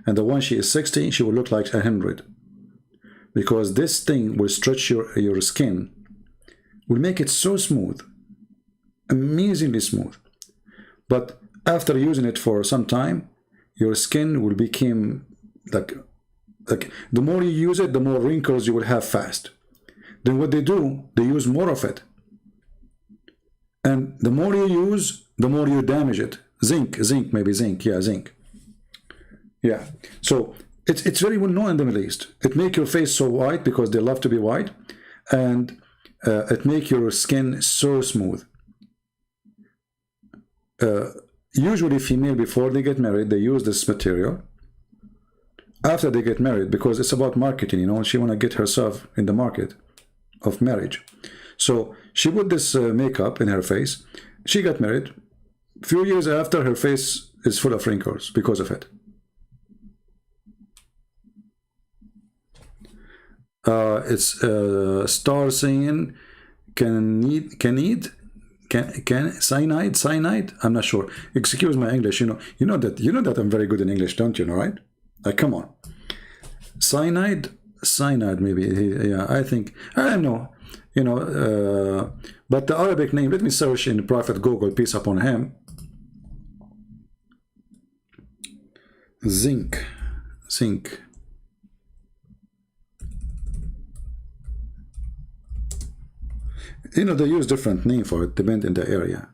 And the one she is 60, she will look like 100. Because this thing will stretch your skin, will make it so smooth, amazingly smooth. But after using it for some time, your skin will become like the more you use it, the more wrinkles you will have fast. Then what they do, they use more of it. And the more you use, the more you damage it. Zinc, yeah, zinc. Yeah, so it's very well known in the Middle East. It makes your face so white because they love to be white, and it makes your skin so smooth. Usually female, before they get married, they use this material. After they get married, because it's about marketing, you know, she want to get herself in the market of marriage. So she put this makeup in her face. She got married. A few years after, her face is full of wrinkles because of it. It's star saying cyanide. I'm not sure. Excuse my English. You know that I'm very good in English, don't you know, right? Like, come on. Cyanide, maybe. Yeah, I think. I don't know. You know, but the Arabic name. Let me search in Prophet Google, peace upon him. Zinc. You know, they use different name for it, depending on the area.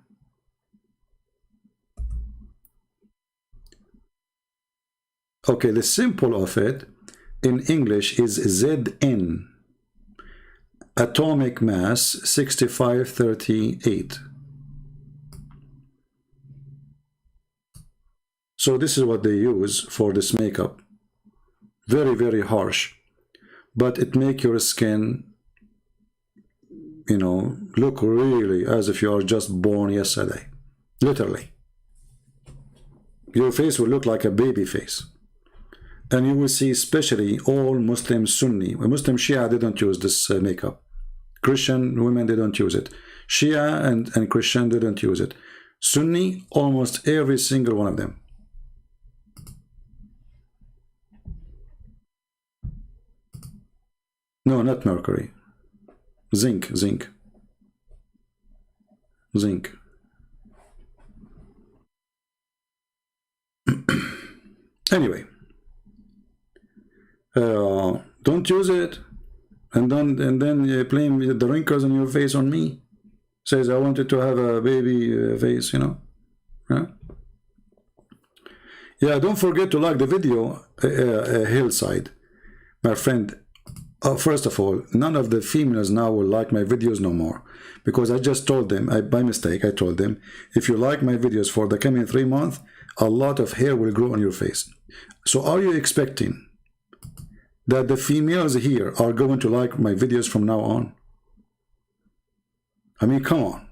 Okay, the symbol of it in English is Zn. Atomic mass 6538. So this is what they use for this makeup. Very, very harsh. But it makes your skin, you know, look really as if you are just born yesterday. Literally. Your face will look like a baby face. And you will see especially all Muslim Sunni. Muslim Shia, they don't use this makeup. Christian women, they don't use it. Shia and Christian, they don't use it. Sunni, almost every single one of them. No, not mercury. Zinc. Anyway, don't use it, and then you blame the wrinkles on your face on me. Says I wanted to have a baby face, you know. Yeah, don't forget to like the video, Hillside, my friend. First of all, none of the females now will like my videos no more, because I just told them, by mistake, I told them, if you like my videos for the coming 3 months, a lot of hair will grow on your face. So are you expecting that the females here are going to like my videos from now on? I mean, come on.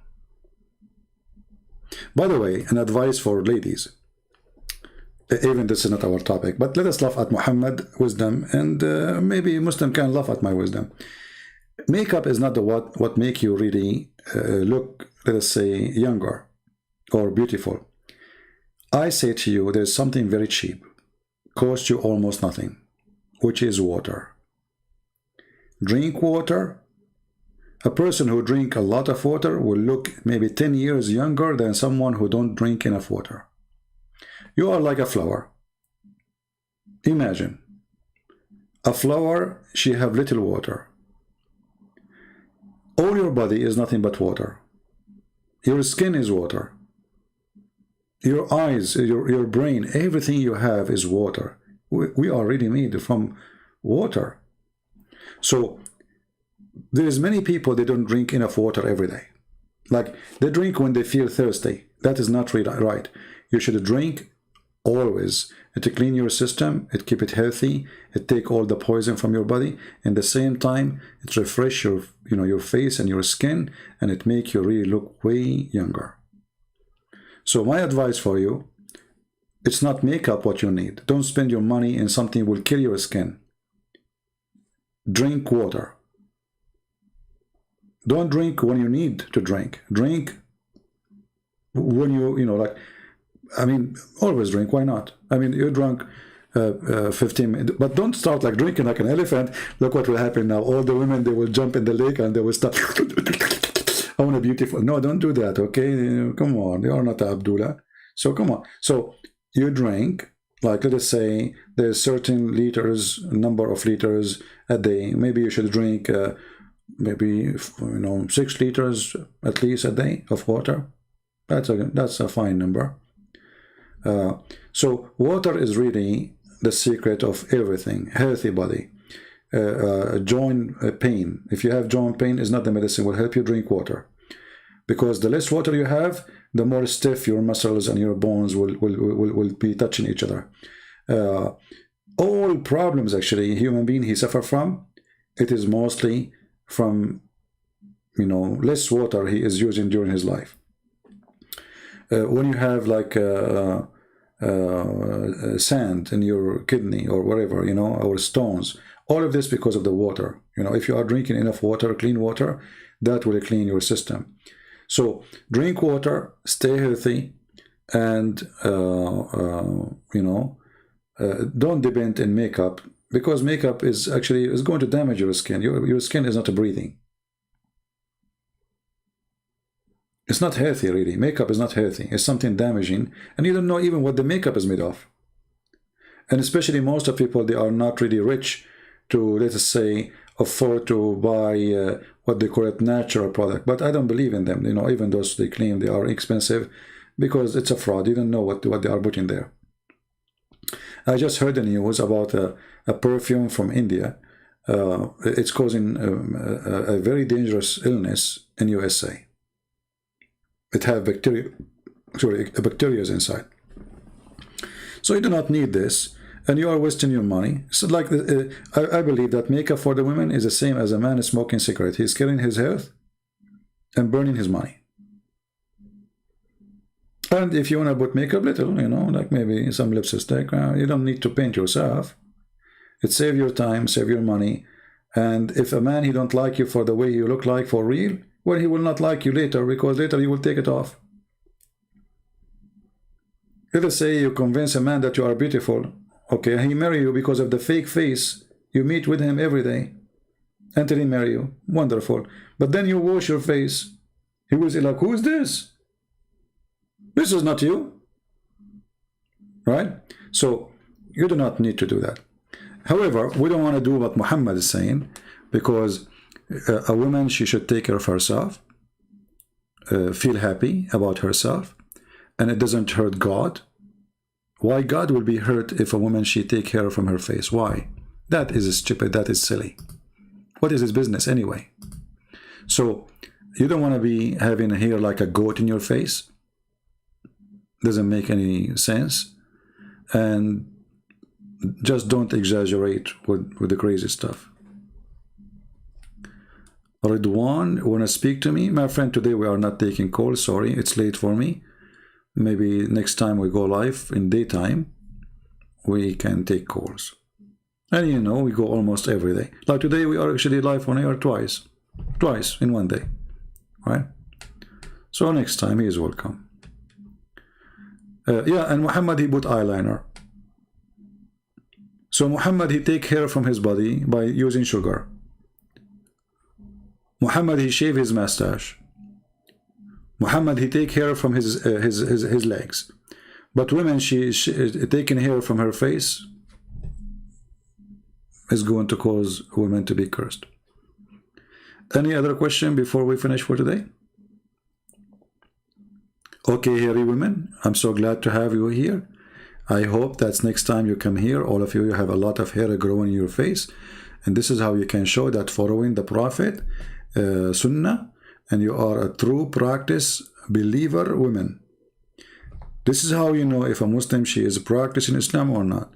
By the way, an advice for ladies. Even this is not our topic, but let us laugh at Muhammad wisdom, and maybe Muslim can laugh at my wisdom. Makeup is not the what make you really look, let us say, younger or beautiful. I say to you, there's something very cheap, costs you almost nothing, which is water. Drink water. A person who drink a lot of water will look maybe 10 years younger than someone who don't drink enough water. You are like a flower. Imagine a flower, she have little water. All your body is nothing but water. Your skin is water. Your eyes, your brain, everything you have is water. We are really made from water. So there is many people, they don't drink enough water every day. Like they drink when they feel thirsty. That is not really right. You should drink always. It clean your system, it keep it healthy, it take all the poison from your body, and the same time it refresh your your face and your skin, and it make you really look way younger. So my advice for you, it's not makeup what you need. Don't spend your money in something will kill your skin. Drink water. Don't drink when you need to drink. Drink when like, I mean, always drink. Why not? I mean, you drunk 15 minutes, but don't start like drinking like an elephant. Look what will happen now. All the women, they will jump in the lake and they will start. I want a beautiful. No, don't do that. Okay, come on. You are not Abdullah. So come on. So you drink, like, let us say there's certain liters, number of liters a day. Maybe you should drink maybe 6 liters at least a day of water. That's a fine number. So water is really the secret of everything. Healthy body. Joint pain. If you have joint pain, is not the medicine will help you. Drink water, because the less water you have, the more stiff your muscles and your bones will be touching each other. All problems actually human being he suffer from, it is mostly from less water he is using during his life. When you have like sand in your kidney or whatever, or stones, all of this because of the water. If you are drinking enough water, clean water, that will clean your system. So drink water, stay healthy, and don't depend in makeup, because makeup is going to damage your skin. Your skin is not breathing. It's not healthy, really. Makeup is not healthy. It's something damaging, and you don't know even what the makeup is made of. And especially most of people, they are not really rich to, let us say, afford to buy what they call it natural product. But I don't believe in them. Even those they claim they are expensive, because it's a fraud. You don't know what they are putting there. I just heard the news about a perfume from India. It's causing a very dangerous illness in USA. It have bacteria inside. So you do not need this, and you are wasting your money. So like, I believe that makeup for the women is the same as a man smoking cigarette. He's killing his health and burning his money. And if you want to put makeup little, like maybe some lipstick, you don't need to paint yourself. It save your time, save your money. And if a man, he don't like you for the way you look like for real, well, he will not like you later, because later you will take it off. Let us say you convince a man that you are beautiful, okay, he marry you because of the fake face. You meet with him every day until he marry you. Wonderful. But then you wash your face. He will say like, who is this? This is not you. Right? So you do not need to do that. However, we don't want to do what Muhammad is saying, because a woman, she should take care of herself, feel happy about herself, and it doesn't hurt God. Why God will be hurt if a woman, she take care from her face? Why? That is stupid. That is silly. What is his business anyway? So you don't want to be having hair like a goat in your face. Doesn't make any sense. And just don't exaggerate with the crazy stuff. Ridwan, want to speak to me? My friend, today we are not taking calls. Sorry, it's late for me. Maybe next time we go live in daytime, we can take calls. And we go almost every day. Like today, we are actually live on air twice in one day, right? So next time, he is welcome. Yeah, and Muhammad, he put eyeliner. So Muhammad, he take hair from his body by using sugar. Muhammad, he shave his mustache. Muhammad, he take hair from his legs. But women, she taking hair from her face is going to cause women to be cursed. Any other question before we finish for today? Okay, hairy women, I'm so glad to have you here. I hope that next time you come here, all of you have a lot of hair growing in your face. And this is how you can show that following the Prophet, Sunnah, and you are a true practice believer women. This is how you know if a Muslim she is practicing Islam or not.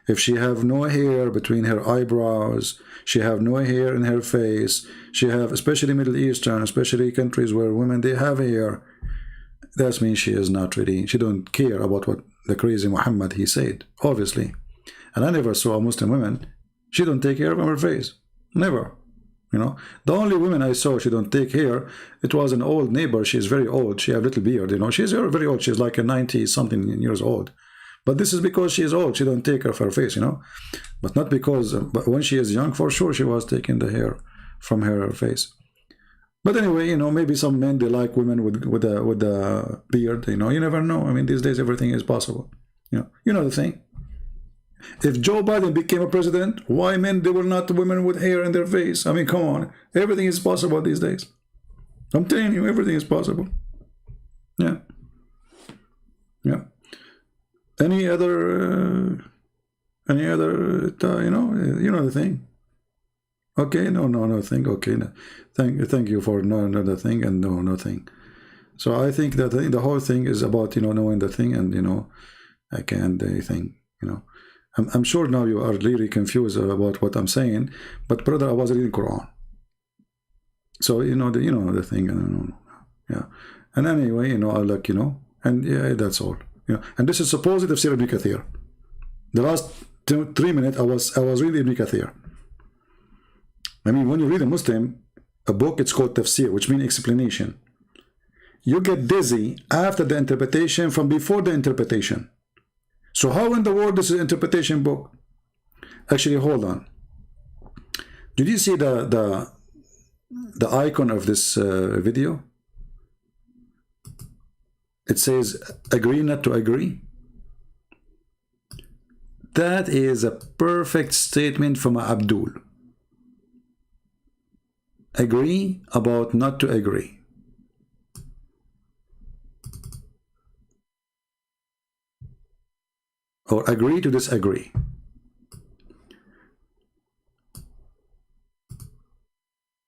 If she have no hair between her eyebrows, she have no hair in her face, she have, especially Middle Eastern, especially countries where women they have hair, that means she is not really, she don't care about what the crazy Muhammad he said, obviously. And I never saw a Muslim woman, she don't take hair from her face, never. You know, the only woman I saw she don't take hair, it was an old neighbor. She is very old, she have little beard, you know, she's very old, she's like a 90 something years old. But this is because she is old, she don't take her for her face, you know. But not because, but when she is young, for sure she was taking the hair from her face. But anyway, you know, maybe some men, they like women with a beard, you know, you never know. I mean, these days everything is possible. You know the thing. If Joe Biden became a president, why men, they were not women with hair in their face? I mean, come on. Everything is possible these days. I'm telling you, everything is possible. Yeah. Yeah. Any other, you know the thing. Okay, no thing. Okay, no. Thank you for another thing and no thing. So I think that the whole thing is about, you know, knowing the thing and, you know, I can't do anything, you know. I'm sure now you are really confused about what I'm saying, but brother, I was reading Quran. So, you know the thing, yeah. And anyway, you know, I'll like, you know, and yeah, that's all. You know, and this is supposed tafsir Ibn Kathir. The last 3 minutes I was reading Ibn Kathir. I mean, when you read a Muslim, a book, it's called tafsir, which means explanation. You get dizzy after the interpretation from before the interpretation. So how in the world this is an interpretation book? Actually, hold on. Did you see the icon of this video? It says agree not to agree. That is a perfect statement from Abdul. Agree about not to agree. Or agree to disagree.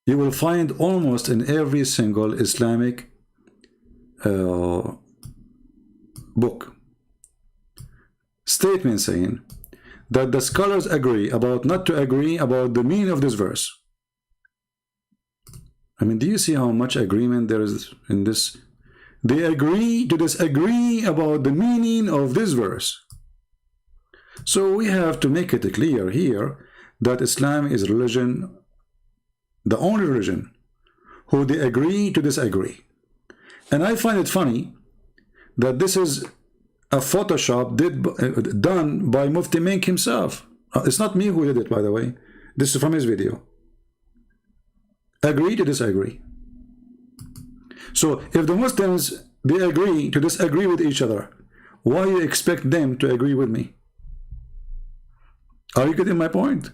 You will find almost in every single Islamic book statement saying that the scholars agree about not to agree about the meaning of this verse. I mean, do you see how much agreement there is in this? They agree to disagree about the meaning of this verse. So we have to make it clear here that Islam is religion, the only religion who they agree to disagree. And I find it funny that this is a Photoshop done by Mufti Menk himself. It's not me who did it, by the way. This is from his video. Agree to disagree. So if the Muslims, they agree to disagree with each other, why you expect them to agree with me? Are you getting my point?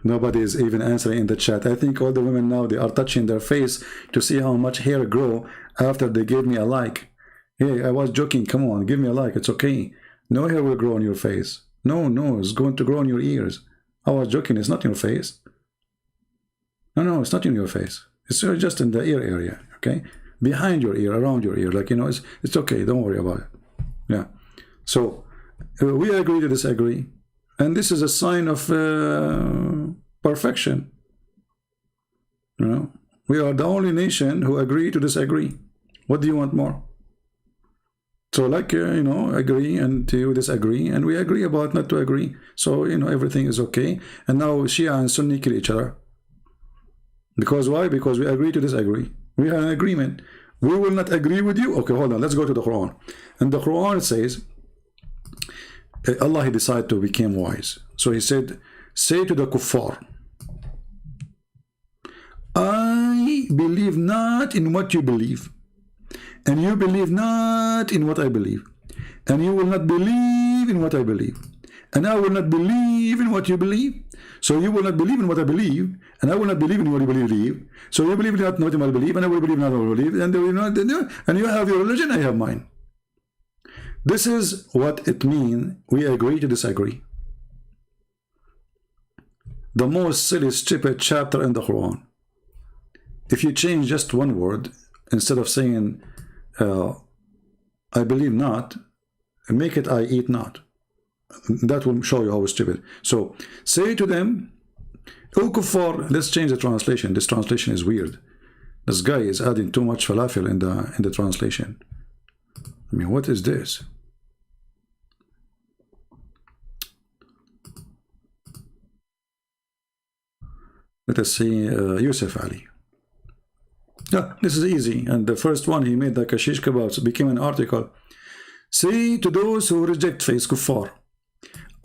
Nobody is even answering in the chat. I think all the women now, they are touching their face to see how much hair grow after they gave me a like. Hey, I was joking. Come on, give me a like. It's okay. No hair will grow on your face. No, it's going to grow on your ears. I was joking. It's not in your face. No, it's not in your face. It's just in the ear area, okay? Behind your ear, around your ear. Like, you know, it's okay. Don't worry about it. Yeah. So, we agree to disagree. And this is a sign of perfection. You know, we are the only nation who agree to disagree. What do you want more? So, like, you know, agree and to disagree, and we agree about not to agree. So, you know, everything is okay. And now Shia and Sunni kill each other. Because why? Because we agree to disagree. We have an agreement. We will not agree with you. Okay, hold on. Let's go to the Quran. And the Quran says, Allah, he decided to become wise. So he said, say to the kuffar, I believe not in what you believe, and you believe not in what I believe, and you will not believe in what I believe, and I will not believe in what you believe. So you will not believe in what I believe, and I will not believe in what you believe. So you believe not what I believe, and I will believe not what I believe, and you have your religion, I have mine. This is what it means. We agree to disagree. The most silly, stupid chapter in the Quran. If you change just one word, instead of saying I believe not, make it I eat not. That will show you how stupid. So say to them, O kuffar, let's change the translation. This translation is weird. This guy is adding too much falafel in the translation. I mean, what is this? Let us see Yusuf Ali. Yeah, this is easy. And the first one he made, like a shish kebabs, became an article. Say to those who reject faith, kuffar,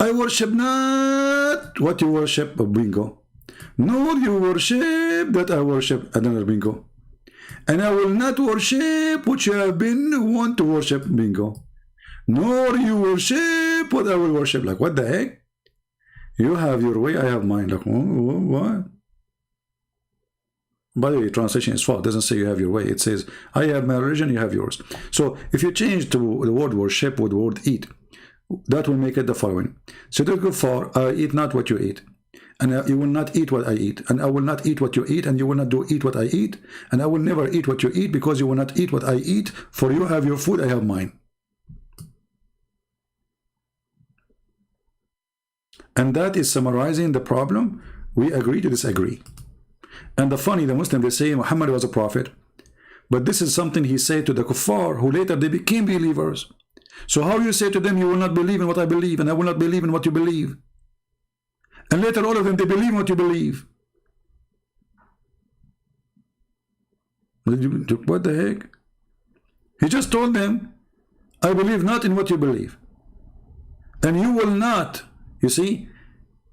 I worship not what you worship, bingo. Nor you worship that I worship, another bingo. And I will not worship what you have been want to worship, bingo. Nor you worship what I will worship. Like, what the heck? You have your way, I have mine. Like, what? By the way, translation is false. It doesn't say you have your way. It says, I have my religion, you have yours. So if you change to the word worship with the word eat, that will make it the following. So to go for, I eat not what you eat. And you will not eat what I eat. And I will not eat what you eat. And you will not do eat what I eat. And I will never eat what you eat, because you will not eat what I eat. For you have your food, I have mine. And that is summarizing the problem. We agree to disagree. And the funny, the Muslim, they say Muhammad was a prophet. But this is something he said to the kuffar, who later they became believers. So how you say to them, you will not believe in what I believe, and I will not believe in what you believe. And later all of them, they believe in what you believe. What the heck? He just told them, I believe not in what you believe. And you will not, you see,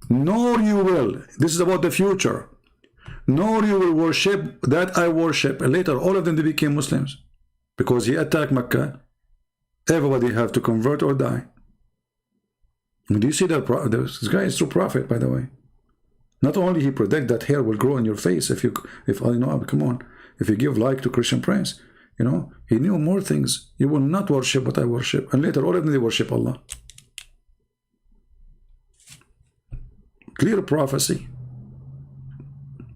nor you will. This is about the future. Nor you will worship that I worship. And later all of them, they became Muslims. Because he attacked Mecca. Everybody have to convert or die. Do you see that? This guy is true prophet, by the way. Not only he predict that hair will grow on your face if you know, come on, if you give like to Christian Prince, you know, he knew more things. You will not worship what I worship. And later all of them, they worship Allah. Clear prophecy.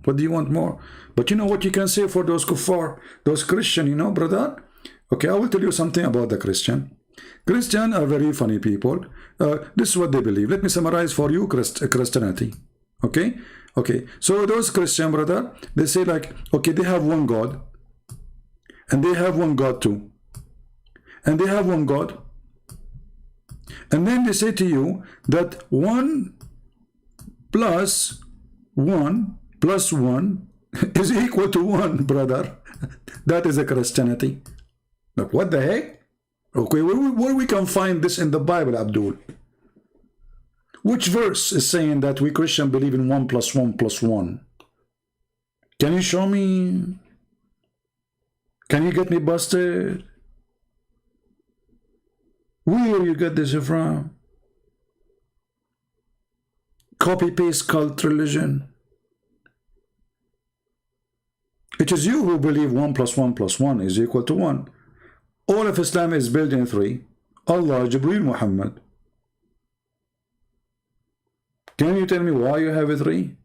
What do you want more? But you know what you can say for those kuffar, those Christian, you know, brother? Okay, I will tell you something about the Christian. Christian are very funny people. This is what they believe. Let me summarize for you Christianity. Okay? Okay. So those Christian, brother, they say like, okay, they have one God. And they have one God too. And they have one God. And then they say to you that 1 plus 1 plus 1 is equal to 1, brother. That is a Christianity. Like, what the heck? Okay, where we can find this in the Bible, Abdul? Which verse is saying that we Christian believe in 1 plus 1 plus 1? Can you show me? Can you get me busted? Where you get this from? Copy-paste cult religion. It is you who believe 1 plus 1 plus 1 is equal to 1. All of Islam is built in 3. Allah, Jibreel, Muhammad. Can you tell me why you have a 3?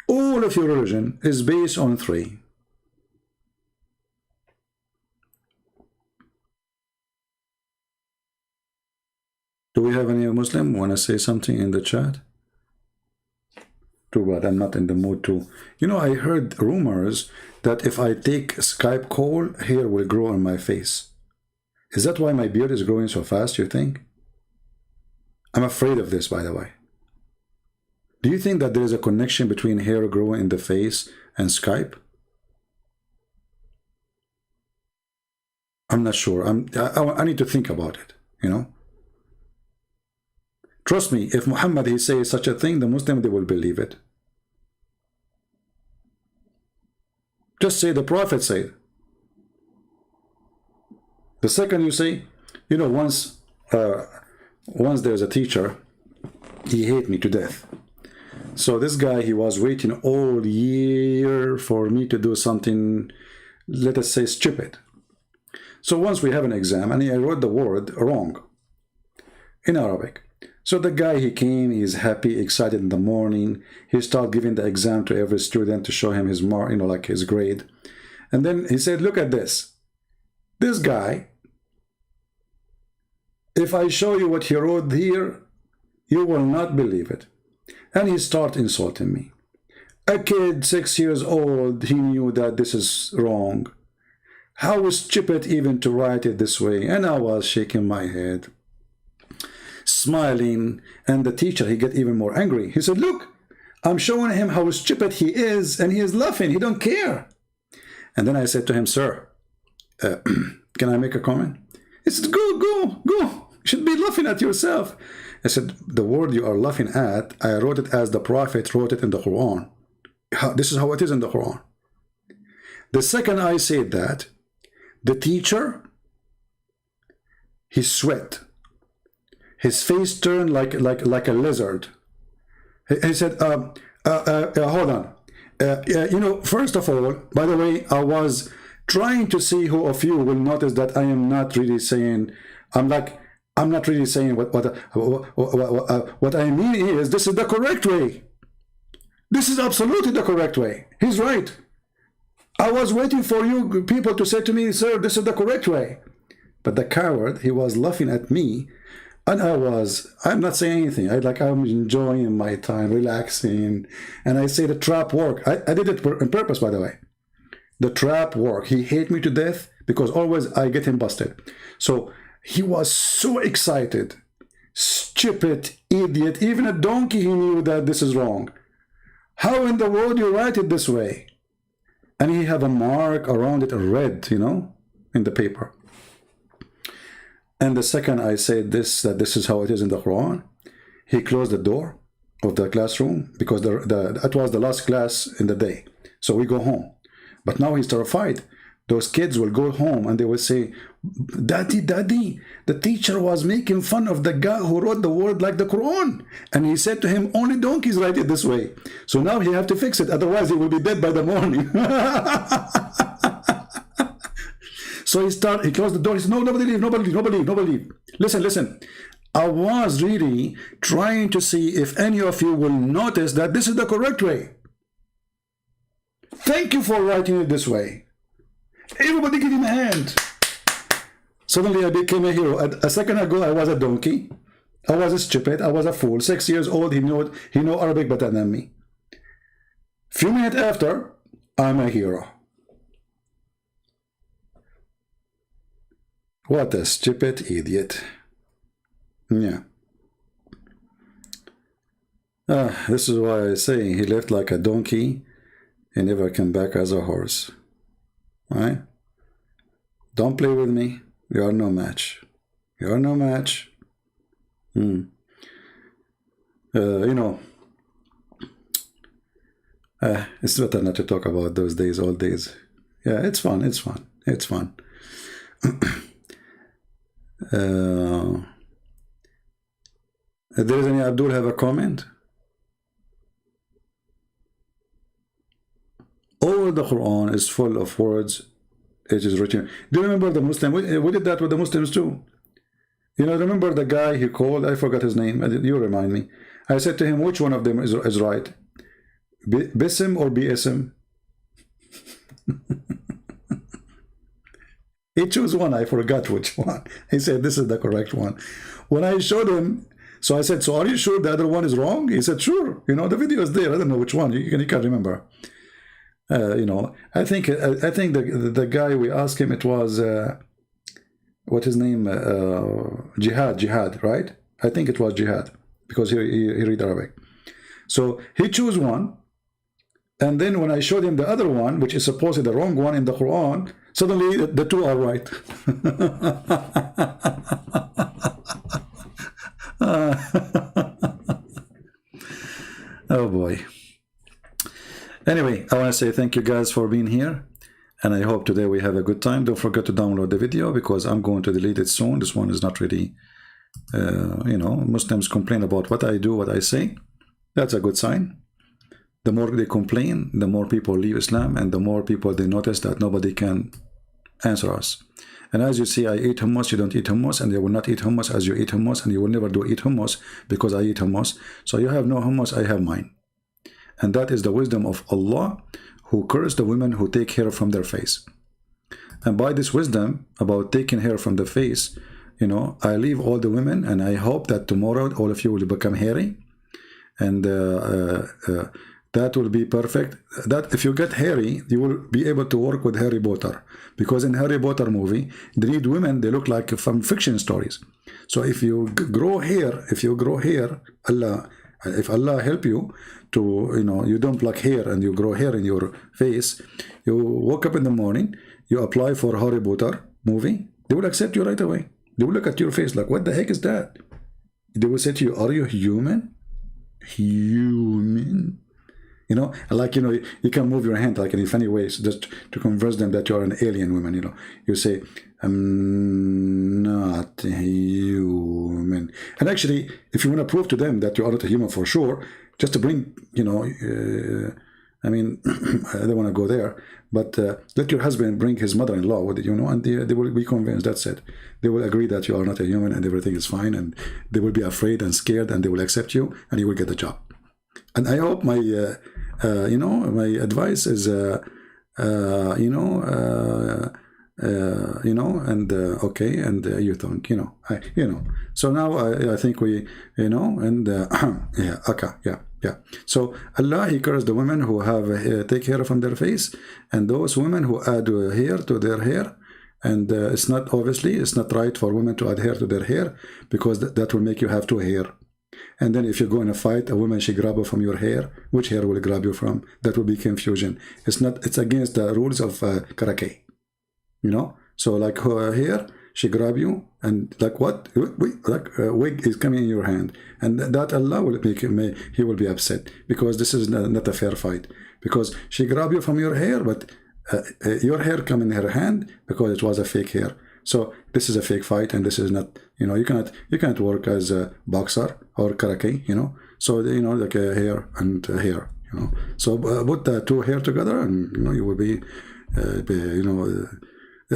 All of your religion is based on 3. Do we have any Muslim want to say something in the chat? Too bad, I'm not in the mood to. You know, I heard rumors that if I take Skype call, hair will grow on my face. Is that why my beard is growing so fast, you think? I'm afraid of this, by the way. Do you think that there is a connection between hair growing in the face and Skype? I'm not sure. I need to think about it, you know? Trust me, if Muhammad, he says such a thing, the Muslim, they will believe it. Just say the Prophet said. The second you say, you know, once there's a teacher, he hated me to death. So this guy, he was waiting all year for me to do something, let us say, stupid. So once we have an exam, and I wrote the word wrong in Arabic. So the guy, he came, he's happy, excited in the morning. He started giving the exam to every student to show him his mark, you know, like his grade. And then he said, look at this. This guy, if I show you what he wrote here, you will not believe it. And he started insulting me. A kid 6 years old, he knew that this is wrong. How stupid even to write it this way. And I was shaking my head, smiling. And the teacher, he get even more angry. He said, look, I'm showing him how stupid he is, and he is laughing. He don't care. And then I said to him, sir, can I make a comment? He said, go. You should be laughing at yourself. I said, the word you are laughing at, I wrote it as the Prophet wrote it in the Quran. This is how it is in the Quran. The second I said that, the teacher, he sweat. His face turned like a lizard. He said, hold on. You know, first of all, by the way, I was trying to see who of you will notice that I am not really saying, I'm not really saying what I mean is, this is the correct way. This is absolutely the correct way. He's right. I was waiting for you people to say to me, sir, this is the correct way. But the coward, he was laughing at me, and I'm not saying anything. I'm enjoying my time, relaxing. And I say the trap work. I did it on purpose, by the way. The trap work. He hate me to death because always I get him busted. So he was so excited. Stupid idiot. Even a donkey, he knew that this is wrong. How in the world you write it this way? And he have a mark around it, red, you know, in the paper. And the second I said that this is how it is in the Quran, he closed the door of the classroom because that was the last class in the day. So we go home. But now he's terrified. Those kids will go home and they will say, Daddy, the teacher was making fun of the guy who wrote the word like the Quran. And he said to him, only donkeys write it this way. So now he have to fix it. Otherwise he will be dead by the morning. So he closed the door. He said, no, nobody leave. Listen. I was really trying to see if any of you will notice that this is the correct way. Thank you for writing it this way. Everybody give him a hand. Suddenly I became a hero. A second ago I was a donkey. I was a stupid. I was a fool. 6 years old. He know Arabic better than me. Few minutes after, I'm a hero. What a stupid idiot. Yeah. This is why I say he left like a donkey and never came back as a horse. Right? Don't play with me. You are no match. You are no match. You know, it's better not to talk about those days, old days. Yeah, it's fun. If there is any Abdul have a comment? All the Quran is full of words. It is written. Do you remember the Muslim? We did that with the Muslims too. You know, remember the guy he called? I forgot his name. You remind me. I said to him, which one of them is right? Bism or BSM? He chose one. I forgot which one. He said, this is the correct one. When I showed him, so I said, so are you sure the other one is wrong? He said, sure. You know, the video is there. I don't know which one. You can't remember. You know, I think the guy we asked him, it was what his name, Jihad, right? I think it was Jihad because he read Arabic. So he chose one, and then when I showed him the other one, which is supposedly the wrong one in the Quran, suddenly the two are right. Oh boy. Anyway, I want to say thank you guys for being here, and I hope today we have a good time. Don't forget to download the video because I'm going to delete it soon. This one is not really, you know, Muslims complain about what I do, what I say. That's a good sign. The more they complain, the more people leave Islam, and the more people they notice that nobody can answer us. And as you see, I eat hummus, you don't eat hummus, and you will not eat hummus as you eat hummus, and you will never eat hummus because I eat hummus. So you have no hummus, I have mine. And that is the wisdom of Allah, who curse the women who take hair from their face. And by this wisdom about taking hair from the face, you know, I leave all the women, and I hope that tomorrow all of you will become hairy, and that will be perfect. That if you get hairy, you will be able to work with Harry Potter, because in Harry Potter movie, they need women, they look like from fiction stories. So if you grow hair, if Allah help you to, you know, you don't pluck hair and you grow hair in your face, you wake up in the morning, you apply for Harry Potter movie, they will accept you right away. They will look at your face like, what the heck is that? They will say to you, are you human? Human? You know, like, you know, you can move your hand like in funny ways just to convince them that you're an alien woman, you know. You say, I'm not human. And actually, if you want to prove to them that you are not a human for sure, just to bring, you know, I mean, I don't want to go there, but let your husband bring his mother-in-law with it, you know, and they will be convinced, that's it. They will agree that you are not a human and everything is fine, and they will be afraid and scared, and they will accept you, and you will get the job. And I hope my, you know, my advice is, you know, and okay, and you think, you know, So now I think we, you know, and yeah, okay, yeah. So Allah, He cursed the women who have take hair from their face, and those women who add hair to their hair. And it's not, obviously, it's not right for women to add hair to their hair, because that will make you have two hair. And then if you go in a fight, a woman, she grab you from your hair. Which hair will grab you from? That will be confusion. It's not, it's against the rules of karate. You know? So like her hair, she grab you, and like what? Like a wig is coming in your hand. And that Allah will make, He will be upset, because this is not a fair fight. Because she grab you from your hair, but your hair come in her hand because it was a fake hair. So this is a fake fight, and this is not, you know, you cannot work as a boxer or karate, you know. So, you know, like a hair and a hair, you know. So put the two hair together, and, you know, you will be, you know,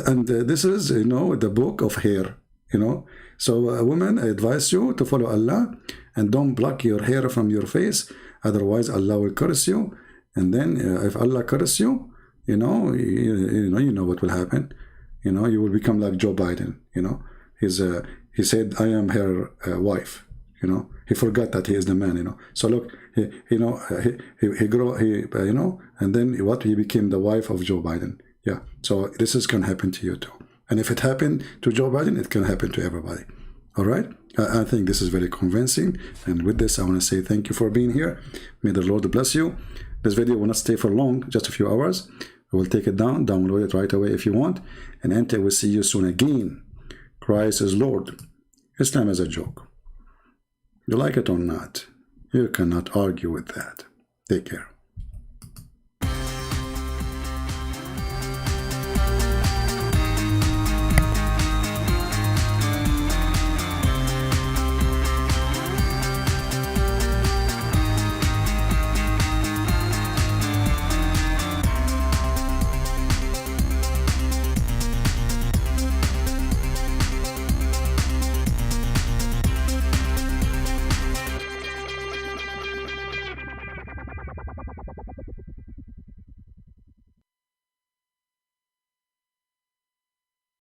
and this is, you know, the book of hair, you know. So women, I advise you to follow Allah and don't block your hair from your face, otherwise Allah will curse you. And then if Allah curse you, you know what will happen. You know, you will become like Joe Biden. You know, he said, I am her wife. You know, he forgot that he is the man. You know, so look, he you know, you know, and then what, he became the wife of Joe Biden. Yeah, so this can happen to you too. And if it happened to Joe Biden, it can happen to everybody. All right, I think this is very convincing. And with this, I want to say thank you for being here. May the Lord bless you. This video will not stay for long, just a few hours. I will take it down, download it right away if you want, and until we see you soon again. Christ is Lord. Islam is a joke. You like it or not, you cannot argue with that. Take care.